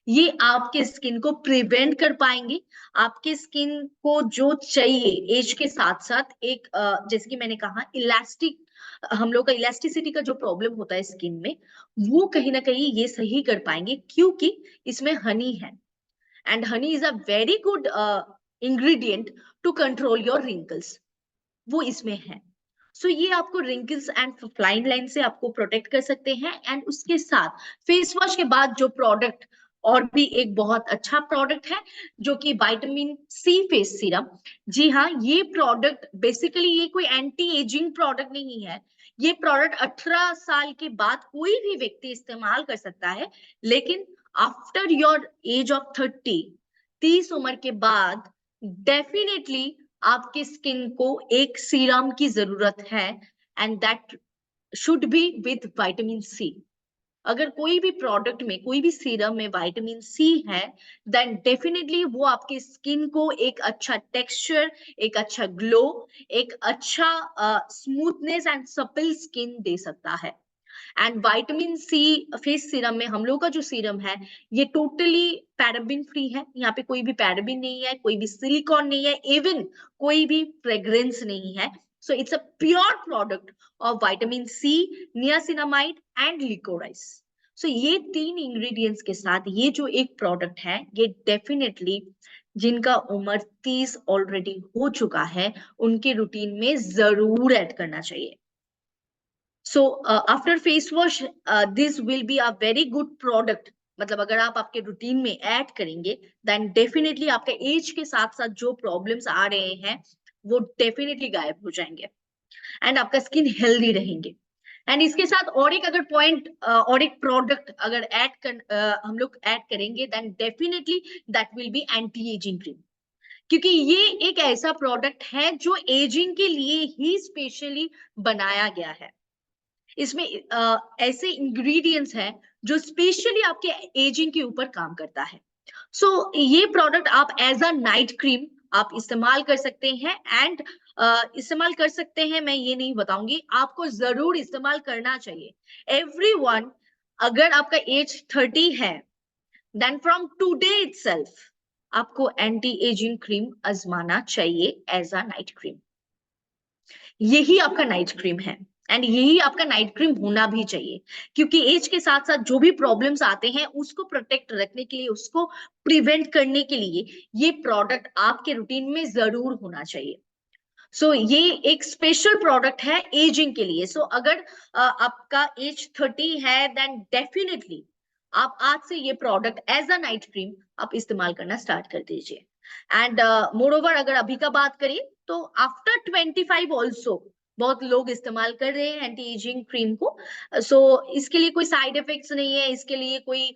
ये आपके स्किन को प्रिवेंट कर पाएंगे, आपके स्किन को जो चाहिए एज के साथ साथ एक जैसे कि मैंने कहा इलास्टिक, हम लोग का इलास्टिसिटी का जो प्रॉब्लम होता है स्किन में, वो कहीं ना कहीं ये सही कर पाएंगे क्योंकि इसमें हनी है and honey is a very good ingredient to control your wrinkles, वो इसमें है। सो ये आपको रिंकल्स एंड फ्लाइन लाइन से आपको प्रोटेक्ट कर सकते हैं। एंड उसके साथ फेस वॉश के बाद जो प्रोडक्ट और भी एक बहुत अच्छा प्रोडक्ट है जो कि विटामिन सी फेस सीरम। जी हाँ, ये प्रोडक्ट बेसिकली ये कोई एंटी एजिंग प्रोडक्ट नहीं है, ये प्रोडक्ट 18 साल के बाद कोई भी व्यक्ति इस्तेमाल कर सकता है, लेकिन आफ्टर योर एज ऑफ 30 उम्र के बाद डेफिनेटली आपकी स्किन को एक सीरम की जरूरत है and that should be with vitamin C. अगर कोई भी प्रोडक्ट में कोई भी सीरम में विटामिन सी है देन डेफिनेटली वो आपके स्किन को एक अच्छा टेक्सचर, एक अच्छा ग्लो, एक अच्छा स्मूथनेस एंड सपल स्किन दे सकता है। And vitamin C face serum में हम लोग का जो सीरम है ये टोटली पैराबिन फ्री है, यहाँ पे कोई भी पैराबिन नहीं है, कोई भी सिलिकॉन नहीं है, इवन कोई भी फ्रेग्रेंस नहीं है। So it's a pure product of vitamin C, niacinamide and liquorice. So ये 3 इंग्रेडिएंट्स के साथ ये जो एक प्रोडक्ट है ये डेफिनेटली जिनका उम्र 30 ऑलरेडी हो चुका है उनके रूटीन में जरूर ऐड करना चाहिए। So after face wash this will be a very good product, मतलब अगर आप आपके रूटीन में ऐड करेंगे देन डेफिनेटली आपके एज के साथ साथ जो प्रॉब्लम्स आ रहे हैं वो डेफिनेटली गायब हो जाएंगे एंड आपका स्किन हेल्दी रहेंगे। एंड इसके साथ और एक अगर पॉइंट और एक प्रोडक्ट अगर हम लोग ऐड करेंगे then definitely that will be anti ageing cream, क्योंकि ये एक ऐसा प्रोडक्ट है जो एजिंग के लिए ही स्पेशली बनाया गया है। इसमें ऐसे इंग्रेडिएंट्स हैं जो स्पेशली आपके एजिंग के ऊपर काम करता है। सो ये प्रोडक्ट आप एज अ नाइट क्रीम आप इस्तेमाल कर सकते हैं एंड इस्तेमाल कर सकते हैं, मैं ये नहीं बताऊंगी, आपको जरूर इस्तेमाल करना चाहिए एवरीवन। अगर आपका एज 30 है देन फ्रॉम टुडे इटसेल्फ आपको एंटी एजिंग क्रीम आजमाना चाहिए एज अ नाइट क्रीम। यही आपका नाइट क्रीम है एंड यही आपका नाइट क्रीम होना भी चाहिए, क्योंकि एज के साथ साथ जो भी प्रॉब्लम्स आते हैं उसको प्रोटेक्ट रखने के लिए, उसको प्रिवेंट करने के लिए ये प्रोडक्ट आपके रूटीन में जरूर होना चाहिए। सो ये एक स्पेशल प्रोडक्ट है एजिंग के लिए। सो अगर आपका एज 30 है देन डेफिनेटली आप आज से ये product as a night cream आप इस्तेमाल करना स्टार्ट कर दीजिए। एंड मोर ओवर अगर अभी का बात करें तो आफ्टर 25 ऑल्सो बहुत लोग इस्तेमाल कर रहे हैं एंटी एजिंग क्रीम को। सो इसके लिए कोई साइड इफेक्ट्स नहीं है, इसके लिए कोई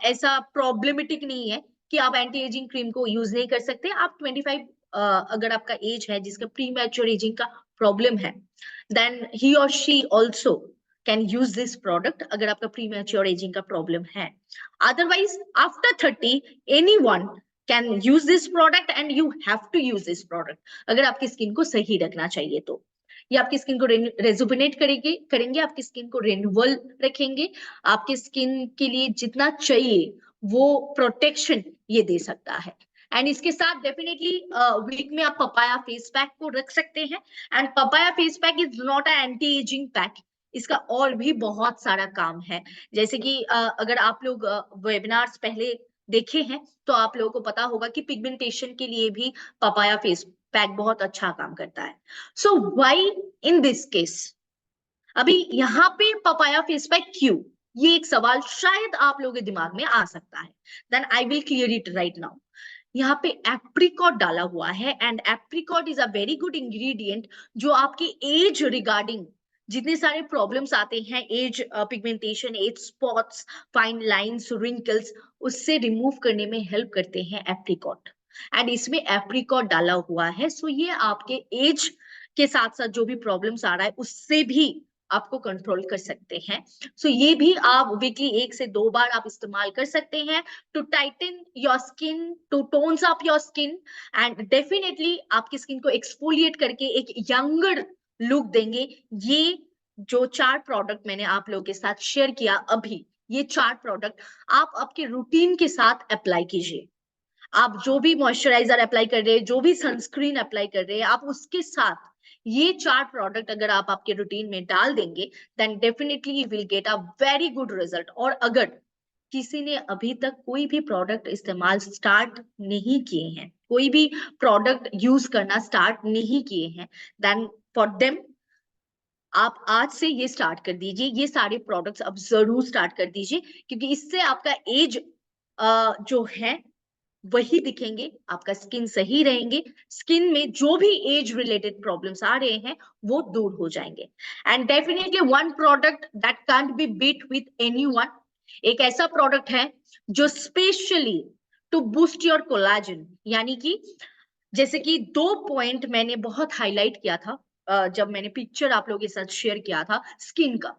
ऐसा प्रॉब्लमेटिक नहीं है कि आप एंटी एजिंग क्रीम को यूज नहीं कर सकते। आप 25 अगर आपका एज है जिसका प्री मैच्योर एजिंग का प्रॉब्लम है देन ही और she also can use this product अगर आपका प्री मैच्योर एजिंग का प्रॉब्लम है। Otherwise after 30 anyone can use this product and you have to use this product अगर आपकी स्किन को सही रखना चाहिए तो। ये आपकी स्किन को रेजुबिनेट करेंगे, आपकी स्किन को रिन्यूअल रखेंगे, आपके स्किन के लिए जितना चाहिए वो प्रोटेक्शन ये दे सकता है। एंड इसके साथ डेफिनेटली वीक में आप पपाया फेस पैक को रख सकते हैं। And papaya face pack is not a anti ageing pack, इसका और भी बहुत सारा काम है। जैसे कि अगर आप लोग वेबिनार्स पहले देखे हैं तो आप लोगों को पता होगा कि पिगमेंटेशन के लिए भी पपाया फेस पैक बहुत अच्छा काम करता है। So why in this case, अभी यहाँ पे पपाया फेस पैक क्यों, ये एक सवाल शायद आप लोगों के दिमाग में आ सकता है। Then I will clear it right now. यहाँ पे एप्रिकॉट डाला हुआ है and apricot is a very good ingredient जो आपके एज रिगार्डिंग जितने सारे प्रॉब्लम्स आते हैं, age pigmentation, age spots, fine lines, wrinkles, उससे रिमूव करने में हेल्प करते हैं एप्रिकॉट। एंड इसमें एप्रिकॉट डाला हुआ है सो ये आपके एज के साथ साथ जो भी प्रॉब्लम्स आ रहा है उससे भी आपको कंट्रोल कर सकते हैं। सो ये भी आप वीकली 1 से 2 बार आप इस्तेमाल कर सकते हैं to tighten your skin, to tones up your skin and definitely आपकी स्किन को एक्सफोलिएट करके एक यंगर लुक देंगे। ये जो 4 प्रोडक्ट मैंने आप लोगों के साथ शेयर किया अभी, ये 4 प्रोडक्ट आप आपके रूटीन के साथ अप्लाई कीजिए। आप जो भी मॉइस्चराइजर अप्लाई कर रहे हैं, जो भी सनस्क्रीन अप्लाई कर रहे हैं, आप उसके साथ ये 4 प्रोडक्ट अगर आप आपके रूटीन में डाल देंगे then definitely you will get a very good result. और अगर किसी ने अभी तक कोई भी प्रोडक्ट इस्तेमाल स्टार्ट नहीं किए हैं, कोई भी प्रोडक्ट यूज करना स्टार्ट नहीं किए हैं, देन फॉर देम आप आज से ये स्टार्ट कर दीजिए। ये सारे प्रोडक्ट्स अब जरूर स्टार्ट कर दीजिए क्योंकि इससे आपका एज जो है वही दिखेंगे, आपका स्किन सही रहेंगे, स्किन में जो भी एज रिलेटेड प्रॉब्लम्स आ रहे हैं वो दूर हो जाएंगे। And definitely one product that can't be beat with anyone, एक ऐसा प्रोडक्ट है जो specially to boost your collagen, यानी कि जैसे कि 2 पॉइंट मैंने बहुत हाईलाइट किया था जब मैंने पिक्चर आप लोगों के साथ शेयर किया था स्किन का,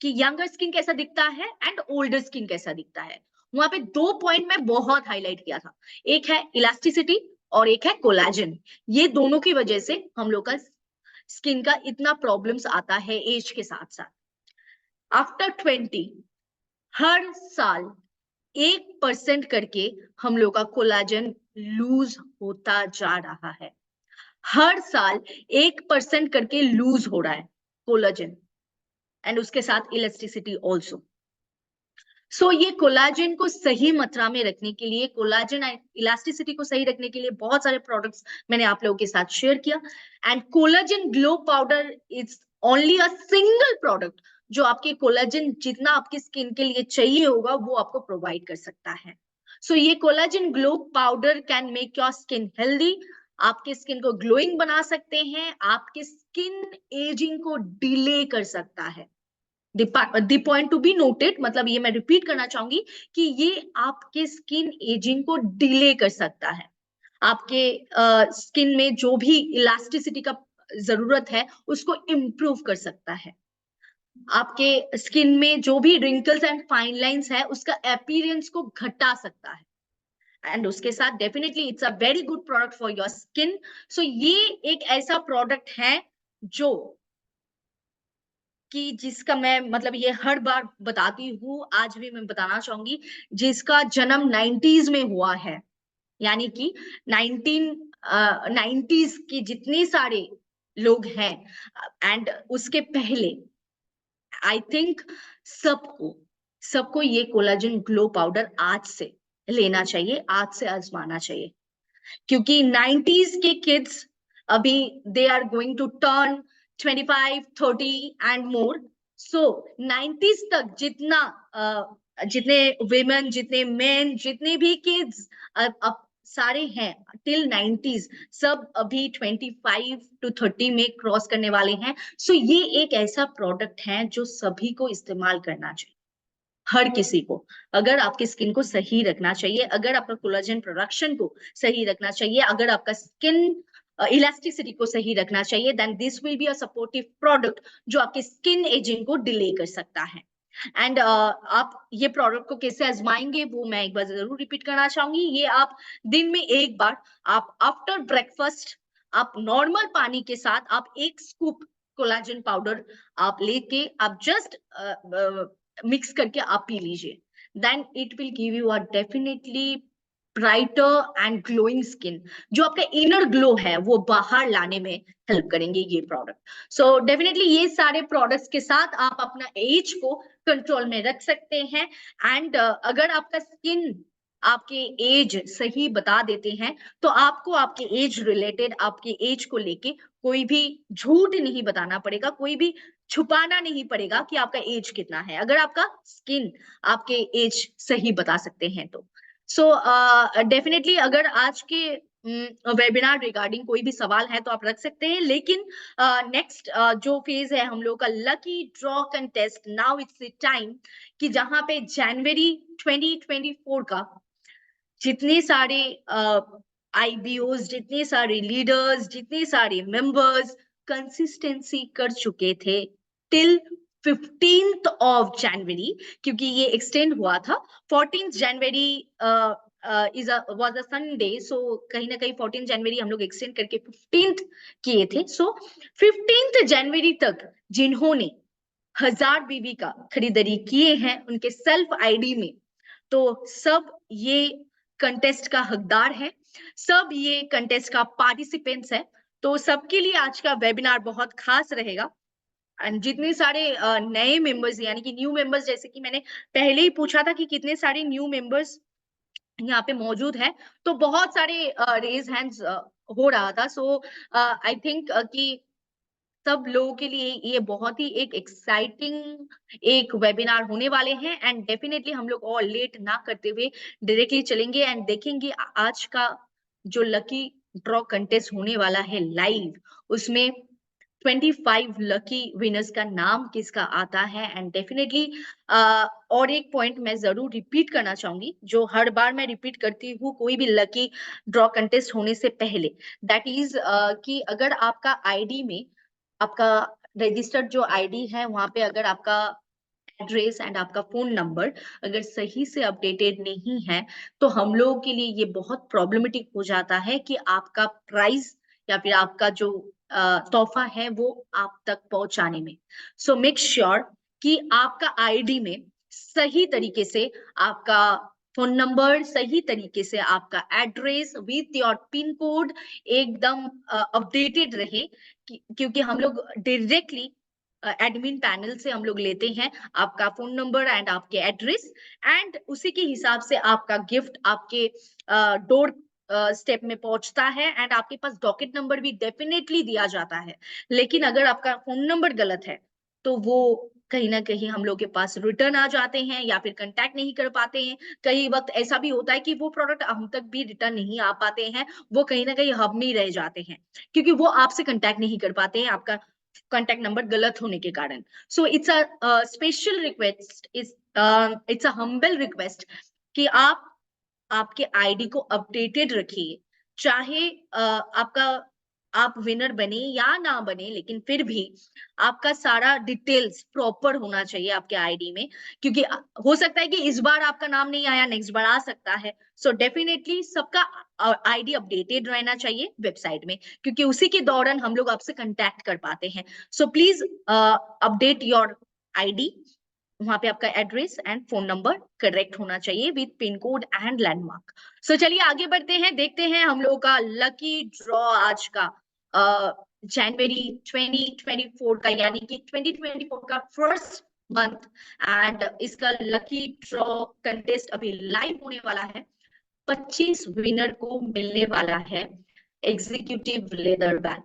कि यंगर स्किन कैसा दिखता है एंड ओल्डर स्किन कैसा दिखता है। वहां पे 2 पॉइंट मैं बहुत हाईलाइट किया था, एक है इलास्टिसिटी और एक है कोलाजन। ये दोनों की वजह से हम लोग का स्किन का इतना प्रॉब्लम्स आता है एज के साथ साथ। आफ्टर 20 हर साल 1% करके हम लोग का कोलाजन लूज होता जा रहा है। हर साल 1% करके लूज हो रहा है कोलाजन एंड उसके साथ इलास्टिसिटी ऑल्सो। सो ये कोलाजन को सही मात्रा में रखने के लिए, कोलाजन इलास्टिसिटी को सही रखने के लिए बहुत सारे प्रोडक्ट्स मैंने आप लोगों के साथ शेयर किया। And collagen glow powder is only a single product जो आपके कोलाजन जितना आपकी स्किन के लिए चाहिए होगा वो आपको प्रोवाइड कर सकता है। सो ये collagen glow powder can make your skin healthy, आपके स्किन को ग्लोइंग बना सकते हैं, आपके स्किन एजिंग को डिले कर सकता है। The point to be noted, मतलब ये मैं रिपीट करना चाहूंगी कि ये आपके स्किन एजिंग को डिले कर सकता है। आपके स्किन में जो भी इलास्टिसिटी का जरूरत है उसको इम्प्रूव कर सकता है। आपके स्किन में जो भी रिंकल्स एंड फाइन लाइंस है उसका अपीयरेंस को घटा सकता है। एंड उसके साथ definitely it's a very good product for your skin. So ये एक ऐसा प्रोडक्ट है जो कि जिसका मैं मतलब ये हर बार बताती हूँ, आज भी मैं बताना चाहूंगी, जिसका जन्म 90s में हुआ है, यानी कि 90s के जितने सारे लोग हैं एंड उसके पहले आई थिंक सबको सबको ये कोलाजन ग्लो पाउडर आज से लेना चाहिए, आज से आजमाना चाहिए। क्योंकि 90s के किड्स अभी they are going to turn 25, 30 and more. So 90s तक जितने विमेन, जितने मेन, जितने भी किड्स अब सारे हैं टिल 90s, सब अभी 25 to 30 में क्रॉस करने वाले हैं। सो ये एक ऐसा प्रोडक्ट है जो सभी को इस्तेमाल करना चाहिए, हर किसी को। अगर आपकी स्किन को सही रखना चाहिए, अगर आपका कोलाजन प्रोडक्शन को सही रखना चाहिए, अगर आपका स्किन इलास्टिसिटी को सही रखना चाहिए, then this will be a supportive product जो आपकी स्किन एजिंग को डिले कर सकता है। एंड आप ये प्रोडक्ट को कैसे आजमाएंगे वो मैं एक बार जरूर रिपीट करना चाहूंगी। ये आप दिन में एक बार, आप आफ्टर ब्रेकफास्ट, आप नॉर्मल पानी के साथ आप एक स्कूप कोलाजन पाउडर आप लेके आप जस्ट मिक्स करके आप पी लीजिए, then it will give you a definitely brighter and glowing skin. जो आपका इनर ग्लो है वो बाहर लाने में हेल्प करेंगे ये प्रोडक्ट। सो डेफिनेटली ये सारे प्रोडक्ट्स के साथ आप अपना एज को कंट्रोल में रख सकते हैं। एंड अगर आपका स्किन आपके एज सही बता देते हैं तो आपको आपके एज रिलेटेड, आपके एज को लेके कोई भी झूठ नहीं बताना पड़ेगा, कोई भी छुपाना नहीं पड़ेगा कि आपका एज कितना है, अगर आपका स्किन आपके एज सही बता सकते हैं तो। सो डेफिनेटली अगर आज के वेबिनार रिगार्डिंग कोई भी सवाल है तो आप रख सकते हैं, लेकिन नेक्स्ट जो फेज है हम लोग का lucky draw contest, now it's the time कि जहां पे जनवरी 2024 का जितने सारे आईबीओज, जितने सारे लीडर्स, जितने सारे मेंबर्स कंसिस्टेंसी कर चुके थे टिल 15th of January, क्योंकि ये एक्सटेंड हुआ था 14th January was a Sunday, so कहीं ना कहीं 14th January हम लोग एक्सटेंड करके 15th किए थे। सो 15th January तक जिन्होंने 1000 बीबी का खरीदारी किए हैं उनके सेल्फ आईडी में, तो सब ये कंटेस्ट का हकदार है, सब ये कंटेस्ट का पार्टिसिपेंट्स है। तो सबके लिए आज का वेबिनार बहुत खास रहेगा। एंड जितने सारे नए मेंबर्स यानी कि न्यू मेंबर्स, जैसे कि मैंने पहले ही पूछा था कि कितने सारे न्यू मेंबर्स यहाँ पे मौजूद है, तो बहुत सारे रेज हैंड्स हो रहा था। सो आई थिंक कि सब लोगों के लिए ये बहुत ही एक एक्साइटिंग एक वेबिनार होने वाले हैं। एंड डेफिनेटली हम लोग और लेट ना करते हुए डायरेक्टली चलेंगे एंड देखेंगे आज का जो लकी ड्रॉ कंटेस्ट होने वाला है लाइव, उसमें 25 लकी विनर्स का नाम किसका आता है। एंड डेफिनेटली और एक पॉइंट मैं जरूर रिपीट करना चाहूंगी जो हर बार मैं रिपीट करती हूँ कोई भी लकी ड्रॉ कंटेस्ट होने से पहले, दैट इज कि अगर आपका आईडी में, आपका रजिस्टर्ड जो आईडी है वहां पे अगर आपका एड्रेस एंड आपका फोन नंबर अगर सही से अपडेटेड नहीं है तो हम लोगों के लिए ये बहुत प्रॉब्लमेटिक हो जाता है कि आपका प्राइस या फिर आपका जो तोहफा है वो आप तक पहुंचाने में। सो मेक श्योर कि आपका आईडी में सही तरीके से आपका फोन नंबर, सही तरीके से आपका address with your pin code एकदम अपडेटेड रहे, क्योंकि हम लोग डायरेक्टली एडमिन पैनल से हम लोग लेते हैं आपका फोन नंबर एंड आपके एड्रेस, एंड उसी के हिसाब से आपका गिफ्ट आपके डोर स्टेप में पहुंचता है एंड आपके पास डॉकेट नंबर भी डेफिनेटली दिया जाता है। लेकिन अगर आपका फोन नंबर गलत है तो वो कहीं ना कहीं हम लोग के पास रिटर्न आ जाते हैं या फिर कांटेक्ट नहीं कर पाते हैं। कई वक्त ऐसा भी होता है कि वो प्रोडक्ट हम तक भी रिटर्न नहीं आ पाते हैं, वो कहीं ना कहीं हब में ही रह जाते हैं क्योंकि वो आपसे कांटेक्ट नहीं कर पाते हैं आपका कांटेक्ट नंबर गलत होने के कारण। सो it's a special request, it's a humble request कि आप आपके आईडी को अपडेटेड रखिए, चाहे आपका आप विनर बने या ना बने, लेकिन फिर भी आपका सारा डिटेल्स प्रॉपर होना चाहिए आपके आईडी में, क्योंकि हो सकता है कि इस बार आपका नाम नहीं आया, नेक्स्ट बार आ सकता है। सो डेफिनेटली सबका आईडी अपडेटेड रहना चाहिए वेबसाइट में, क्योंकि उसी के दौरान हम लोग आपसे कांटेक्ट कर पाते हैं। So please update your ID, वहां पे आपका address and phone number correct होना चाहिए with pin code and landmark. So चलिए आगे बढ़ते हैं, देखते हैं हम लोगों का लकी ड्रॉ आज का जनवरी 2024 का, यानी कि 2024 का फर्स्ट मंथ। एंड इसका लकी ड्रॉ कंटेस्ट अभी लाइव होने वाला है, 25 विनर को मिलने वाला है executive leather bag.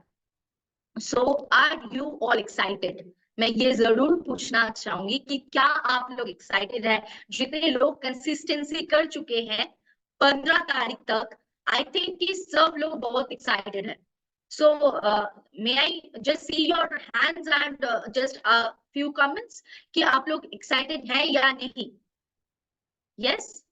So are you all excited? मैं ये जरूर पूछना चाहूंगी कि क्या आप लोग एक्साइटेड है? जितने लोग कंसिस्टेंसी कर चुके हैं 15 तारीख तक, आई थिंक कि सब लोग बहुत एक्साइटेड है। So may I just see your hands and just few comments कि आप लोग एक्साइटेड है या नहीं? Yes,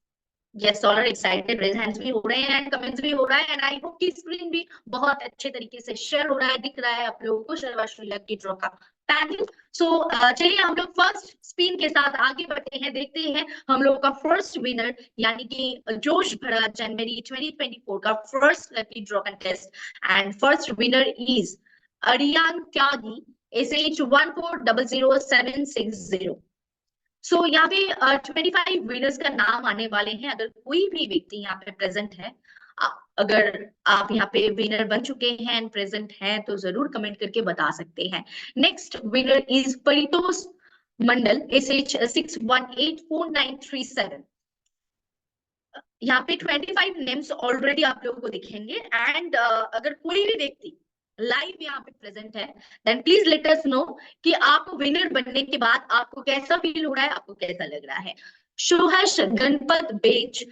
yes, all are excited, raise hands भी हो रहे हैं एंड कमेंट्स भी हो रहा है एंड आई होप कि स्क्रीन भी बहुत अच्छे तरीके से शेयर हो रहा है, दिख रहा है आप लोगों को सर्वश्री लकी ड्रॉ का पैनल। सो चलिए हम लोग फर्स्ट स्पिन के साथ आगे बढ़ते हैं, देखते हैं हम लोग का फर्स्ट विनर यानी कि जोश भरा जनवरी 2024 का first lucky draw contest and first winner is Ariyan Tyagi SH1400760। सो यहाँ पे 25 विनर्स का नाम आने वाले हैं। अगर कोई भी व्यक्ति यहाँ पे प्रेजेंट है, अगर आप यहाँ पे विनर बन चुके हैं एंड प्रेजेंट हैं तो जरूर कमेंट करके बता सकते हैं। Next winner is Paritosh Mandal SH6184937। यहाँ पे 25 नेम्स ऑलरेडी आप लोगों को दिखेंगे एंड अगर कोई भी व्यक्ति लाइव यहाँ पे प्रेजेंट है then please let us know कि आपको विनर बनने के बाद आपको कैसा फील हो रहा है, आपको कैसा लग रहा है। शुहर्ष गणपत बेच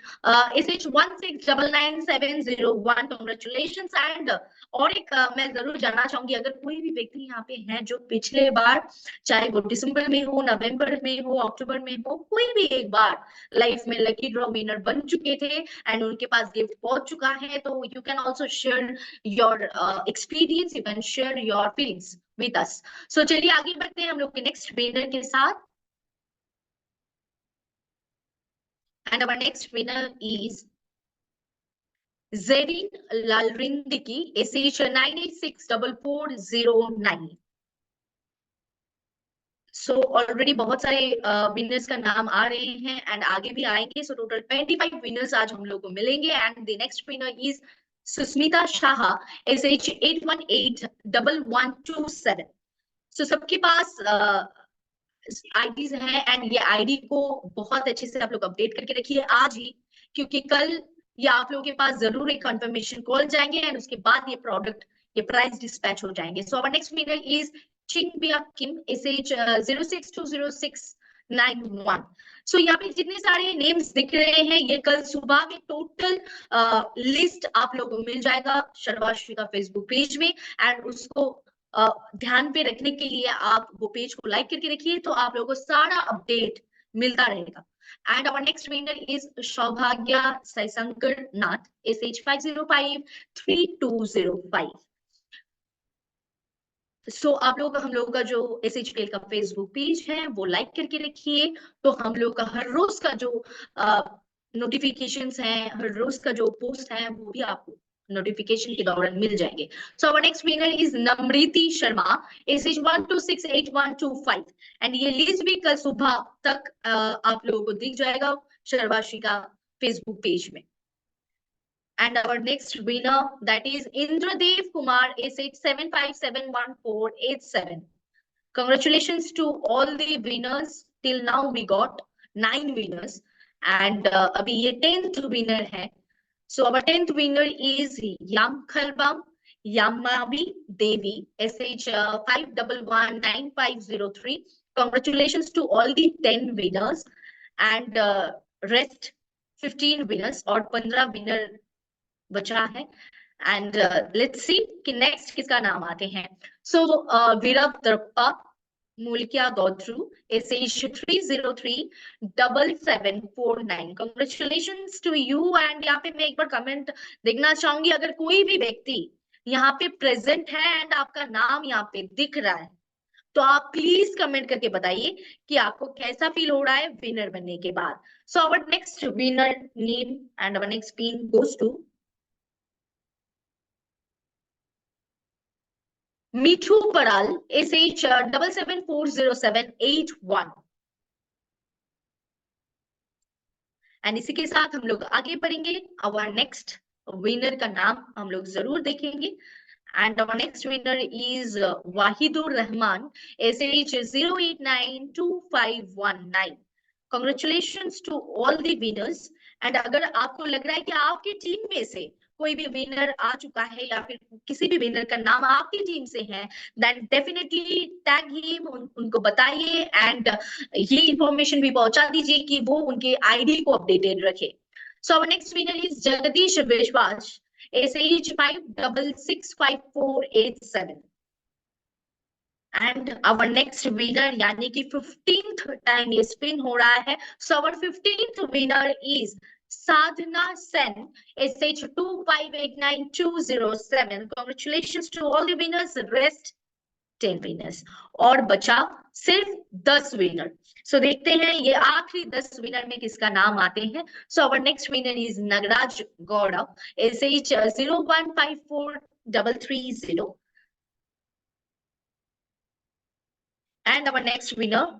SH1699701 कांग्रेचुलेशंस एंड और एक मैं जरूर जानना चाहूंगी, अगर कोई भी व्यक्ति यहाँ पे है जो पिछले बार चाहे वो दिसंबर में हो, नवंबर में हो, अक्टूबर में हो, कोई भी एक बार लाइफ में लकी ड्रॉ विनर बन चुके थे एंड उनके पास गिफ्ट पहुंच चुका है, तो you can also share your experience, you can share your feelings with us. So चलिए आगे बढ़ते हैं हम लोग के नेक्स्ट विनर के साथ and our next winner is Jerin Lalrindiki SH9864409। So already बहुत सारे विनर्स का नाम आ रहे हैं एंड आगे भी आएंगे। सो टोटल 25 विनर्स आज हम लोग को मिलेंगे and the next winner is Susmita Shah SH8181127। So सबके पास आईडीज हैं एंड ये आईडी को बहुत अच्छे से आप लोग अपडेट करके रखिए आज ही, क्योंकि कल या आप लोगों के पास जरूर एक कंफर्मेशन कॉल जाएंगे एंड उसके बाद ये प्रोडक्ट, ये प्राइस डिस्पैच हो जाएंगे। So our next winner is Chingbia Kim SH062691। So यहाँ पे जितने सारे नेम्स दिख रहे हैं ये कल सुबह में टोटल लिस्ट आप लोगों को मिल जाएगा सर्वश्री का फेसबुक पेज में एंड उसको ध्यान पे रखने के लिए आप वो पेज को लाइक करके रखिए तो आप लोगों को सारा अपडेट मिलता रहेगा। And our next winner is Saubhagya Saishankar Nath SH50532005। सो आप लोग हम लोग का जो SHPL का फेसबुक पेज है वो लाइक करके रखिए, तो हम लोग का हर रोज का जो नोटिफिकेशंस है, हर रोज का जो पोस्ट है वो भी आपको नोटिफिकेशन के दौरान मिल जाएंगे। So our next winner is Namrati Sharma SH1268125 and ये लिस्ट भी कल सुबह तक आप लोगों को दिख जाएगा सर्वश्री का फेसबुक पेज में। And our next winner, that is Indradev Kumar SH757147. Congratulations to all the winners. Till now we got 9 winners and अभी ये 10th winner है। So our 10th winner is Yamkhalbam Yamabi Devi SH51195003. Congratulations to all the 10 winners and rest 15 winners और 15 winner बचा है एंड लेट्स सी कि नेक्स्ट किसका नाम आते हैं। सो वीरव दरप्पा मुल्किया गौथ्रू SH3037749। Congratulations to you and यहाँ पे मैं एक बार कमेंट देखना चाहूंगी, अगर कोई भी व्यक्ति यहाँ पे प्रेजेंट है एंड आपका नाम यहाँ पे दिख रहा है तो आप प्लीज कमेंट करके बताइए कि आपको कैसा फील हो रहा है विनर बनने के बाद। So our next winner name and our next pin goes to Mithu Padal SH774071 and इसी के साथ हम लोग आगे बढ़ेंगे। आवर नेक्स्ट विनर का नाम हम लोग जरूर देखेंगे and our next winner is Wahidur Rahman SH0892519। Congratulations to all the winners and अगर आपको लग रहा है कि आपकी टीम में से कोई भी विनर आ चुका है या फिर किसी भी विनर का नाम आपकी टीम से है, देन डेफिनेटली टैग हिम, उनको बताइए एंड ये इंफॉर्मेशन भी पहुंचा दीजिए कि वो उनके आईडी को अपडेटेड रखे. So our next winner is Jagdish Vishwas, SH 5665487. And our next winner यानी कि 15th टाइम ये स्पिन हो रहा है. So our 15th winner is Sadhana Sen, SH 2589207. Congratulations to all the winners. Rest 10 winners और बचा सिर्फ 10 विनर. सो देखते हैं ये आखिरी 10 विनर में किसका नाम आते हैं. So our next winner is Nagraj Gowda, SH 0154330. And our next winner,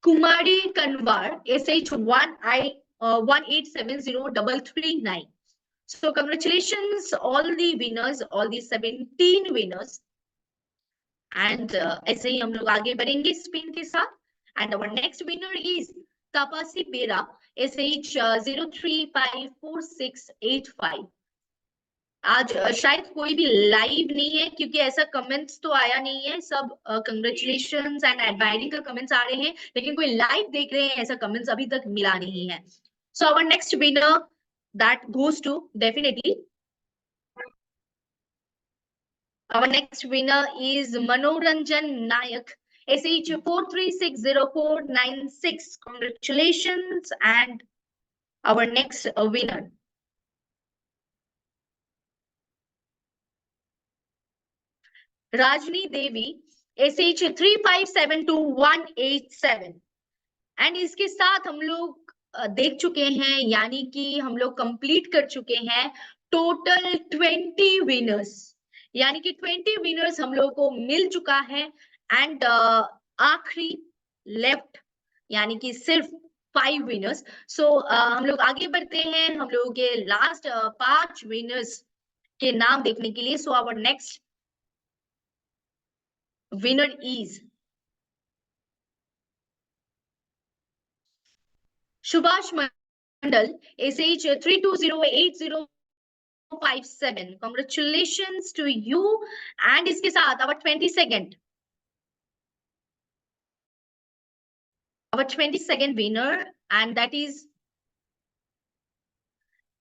Kumari Kanwar, SH 1870339. So congratulations all the winners, all the 17 winners. And ऐसे ही हम लोग आगे बढ़ेंगे स्पिन के साथ. And our next winner is Tapasi Bera, SH 0354685. आज शायद कोई भी लाइव नहीं है क्योंकि ऐसा कमेंट्स तो आया नहीं है. सब कंग्रेचुलेशंस एंड एडवाइडिंग का कमेंट्स आ रहे हैं, लेकिन कोई लाइव देख रहे हैं ऐसा कमेंट्स अभी तक मिला नहीं है. So our next winner that goes to definitely our next winner is Manoranjan Nayak, SH 4360496. Congratulations. And our next winner, Rajni Devi, SH 3572187. And इसके साथ हम लोग देख चुके हैं यानी कि हम लोग कंप्लीट कर चुके हैं टोटल 20 विनर्स, यानी कि 20 विनर्स हम लोग को मिल चुका है. एंड आखिरी लेफ्ट यानी कि सिर्फ 5 विनर्स. सो हम लोग आगे बढ़ते हैं हम लोगों के लास्ट 5 विनर्स के नाम देखने के लिए. So our next winner is Subhash Mandal, SH 3208057. Congratulations to you. And इसके साथ our 22nd winner, and that is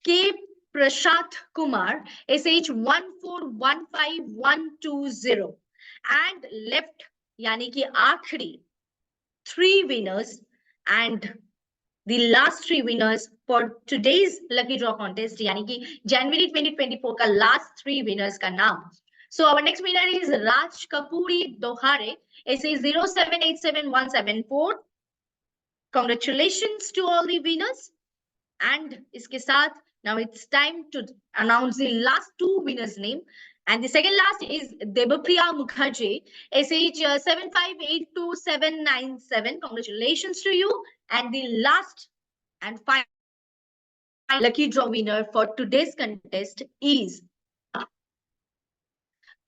K Prashant Kumar, SH 1415120. And left यानी कि आखिरी 3 winners and the last 3 winners for today's lucky draw contest, यानी कि January 2024 का last 3 winners का नाम. So our next winner is Raj Kapuri Dohare, SH 0787174. Congratulations to all the winners. And इसके साथ now it's time to announce the last 2 winners name. And the second last is Debapriya Mukherjee, SH 7582797. Congratulations to you. And the last and final lucky draw winner for today's contest is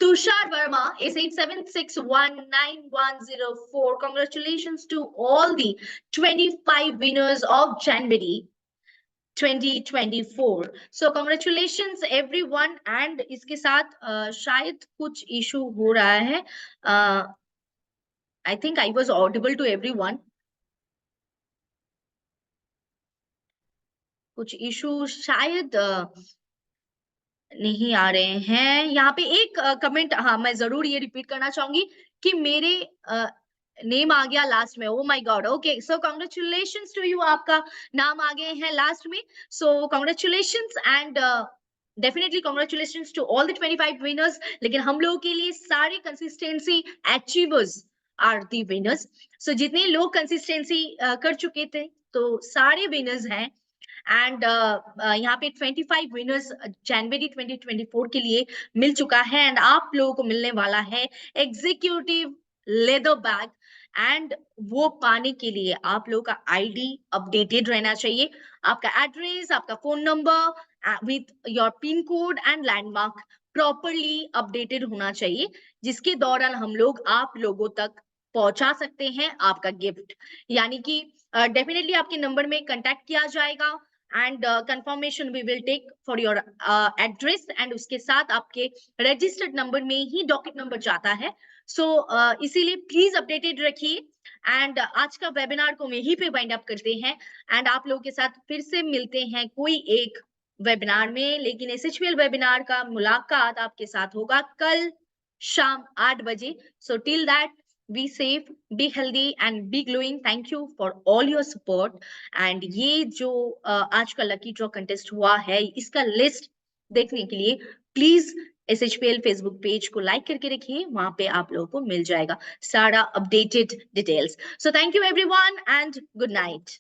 Tushar Verma, SH 7619104. Congratulations to all the 25 winners of January 2024. So congratulations everyone. And इसके साथ शायद कुछ इशू हो रहा है. I think I was audible to everyone. कुछ इशू शायद नहीं आ रहे हैं. यहाँ पे एक कमेंट, हाँ मैं जरूर ये रिपीट करना चाहूंगी कि मेरे नेम आ गया लास्ट में. Oh my god. Okay, so congratulations to you, आपका नाम आ गए हैं लास्ट में. So congratulations and definitely congratulations to all the 25 winners. लेकिन हम लोगों के लिए सारे consistency achievers are the winners. So जितने लोग कंसिस्टेंसी कर चुके थे तो सारे विनर्स हैं. एंड यहाँ पे 25 विनर्स जनवरी 2024 के लिए मिल चुका है. एंड आप लोगों को मिलने वाला है एग्जीक्यूटिव लेदर बैग. एंड वो पाने के लिए आप लोगों का आईडी अपडेटेड रहना चाहिए, आपका एड्रेस, आपका phone number with your pin code and landmark properly updated होना चाहिए, जिसके दौरान हम लोग आप लोगों तक पहुंचा सकते हैं आपका गिफ्ट. यानी कि डेफिनेटली आपके नंबर में कांटेक्ट किया जाएगा and confirmation we will take for your address and उसके साथ आपके रजिस्टर्ड नंबर में ही डॉकेट नंबर जाता है। सो इसीलिए प्लीज अपडेटेड रखिए एंड आज का वेबिनार को यहीं पे वाइंड अप करते हैं एंड आप लोगों के साथ फिर से मिलते हैं कोई एक वेबिनार में, लेकिन एसएचपीएल वेबिनार का मुलाकात आपके साथ होगा कल शाम 8 बजे। So till that be safe, be healthy and be glowing. Thank you for all your support. And ये जो आज का लकी ड्रॉ कंटेस्ट हुआ है इसका लिस्ट देखने के लिए प्लीज SHPL फेसबुक पेज को लाइक करके रखिए, वहां पे आप लोगों को मिल जाएगा सारा updated details. So thank you everyone and good night.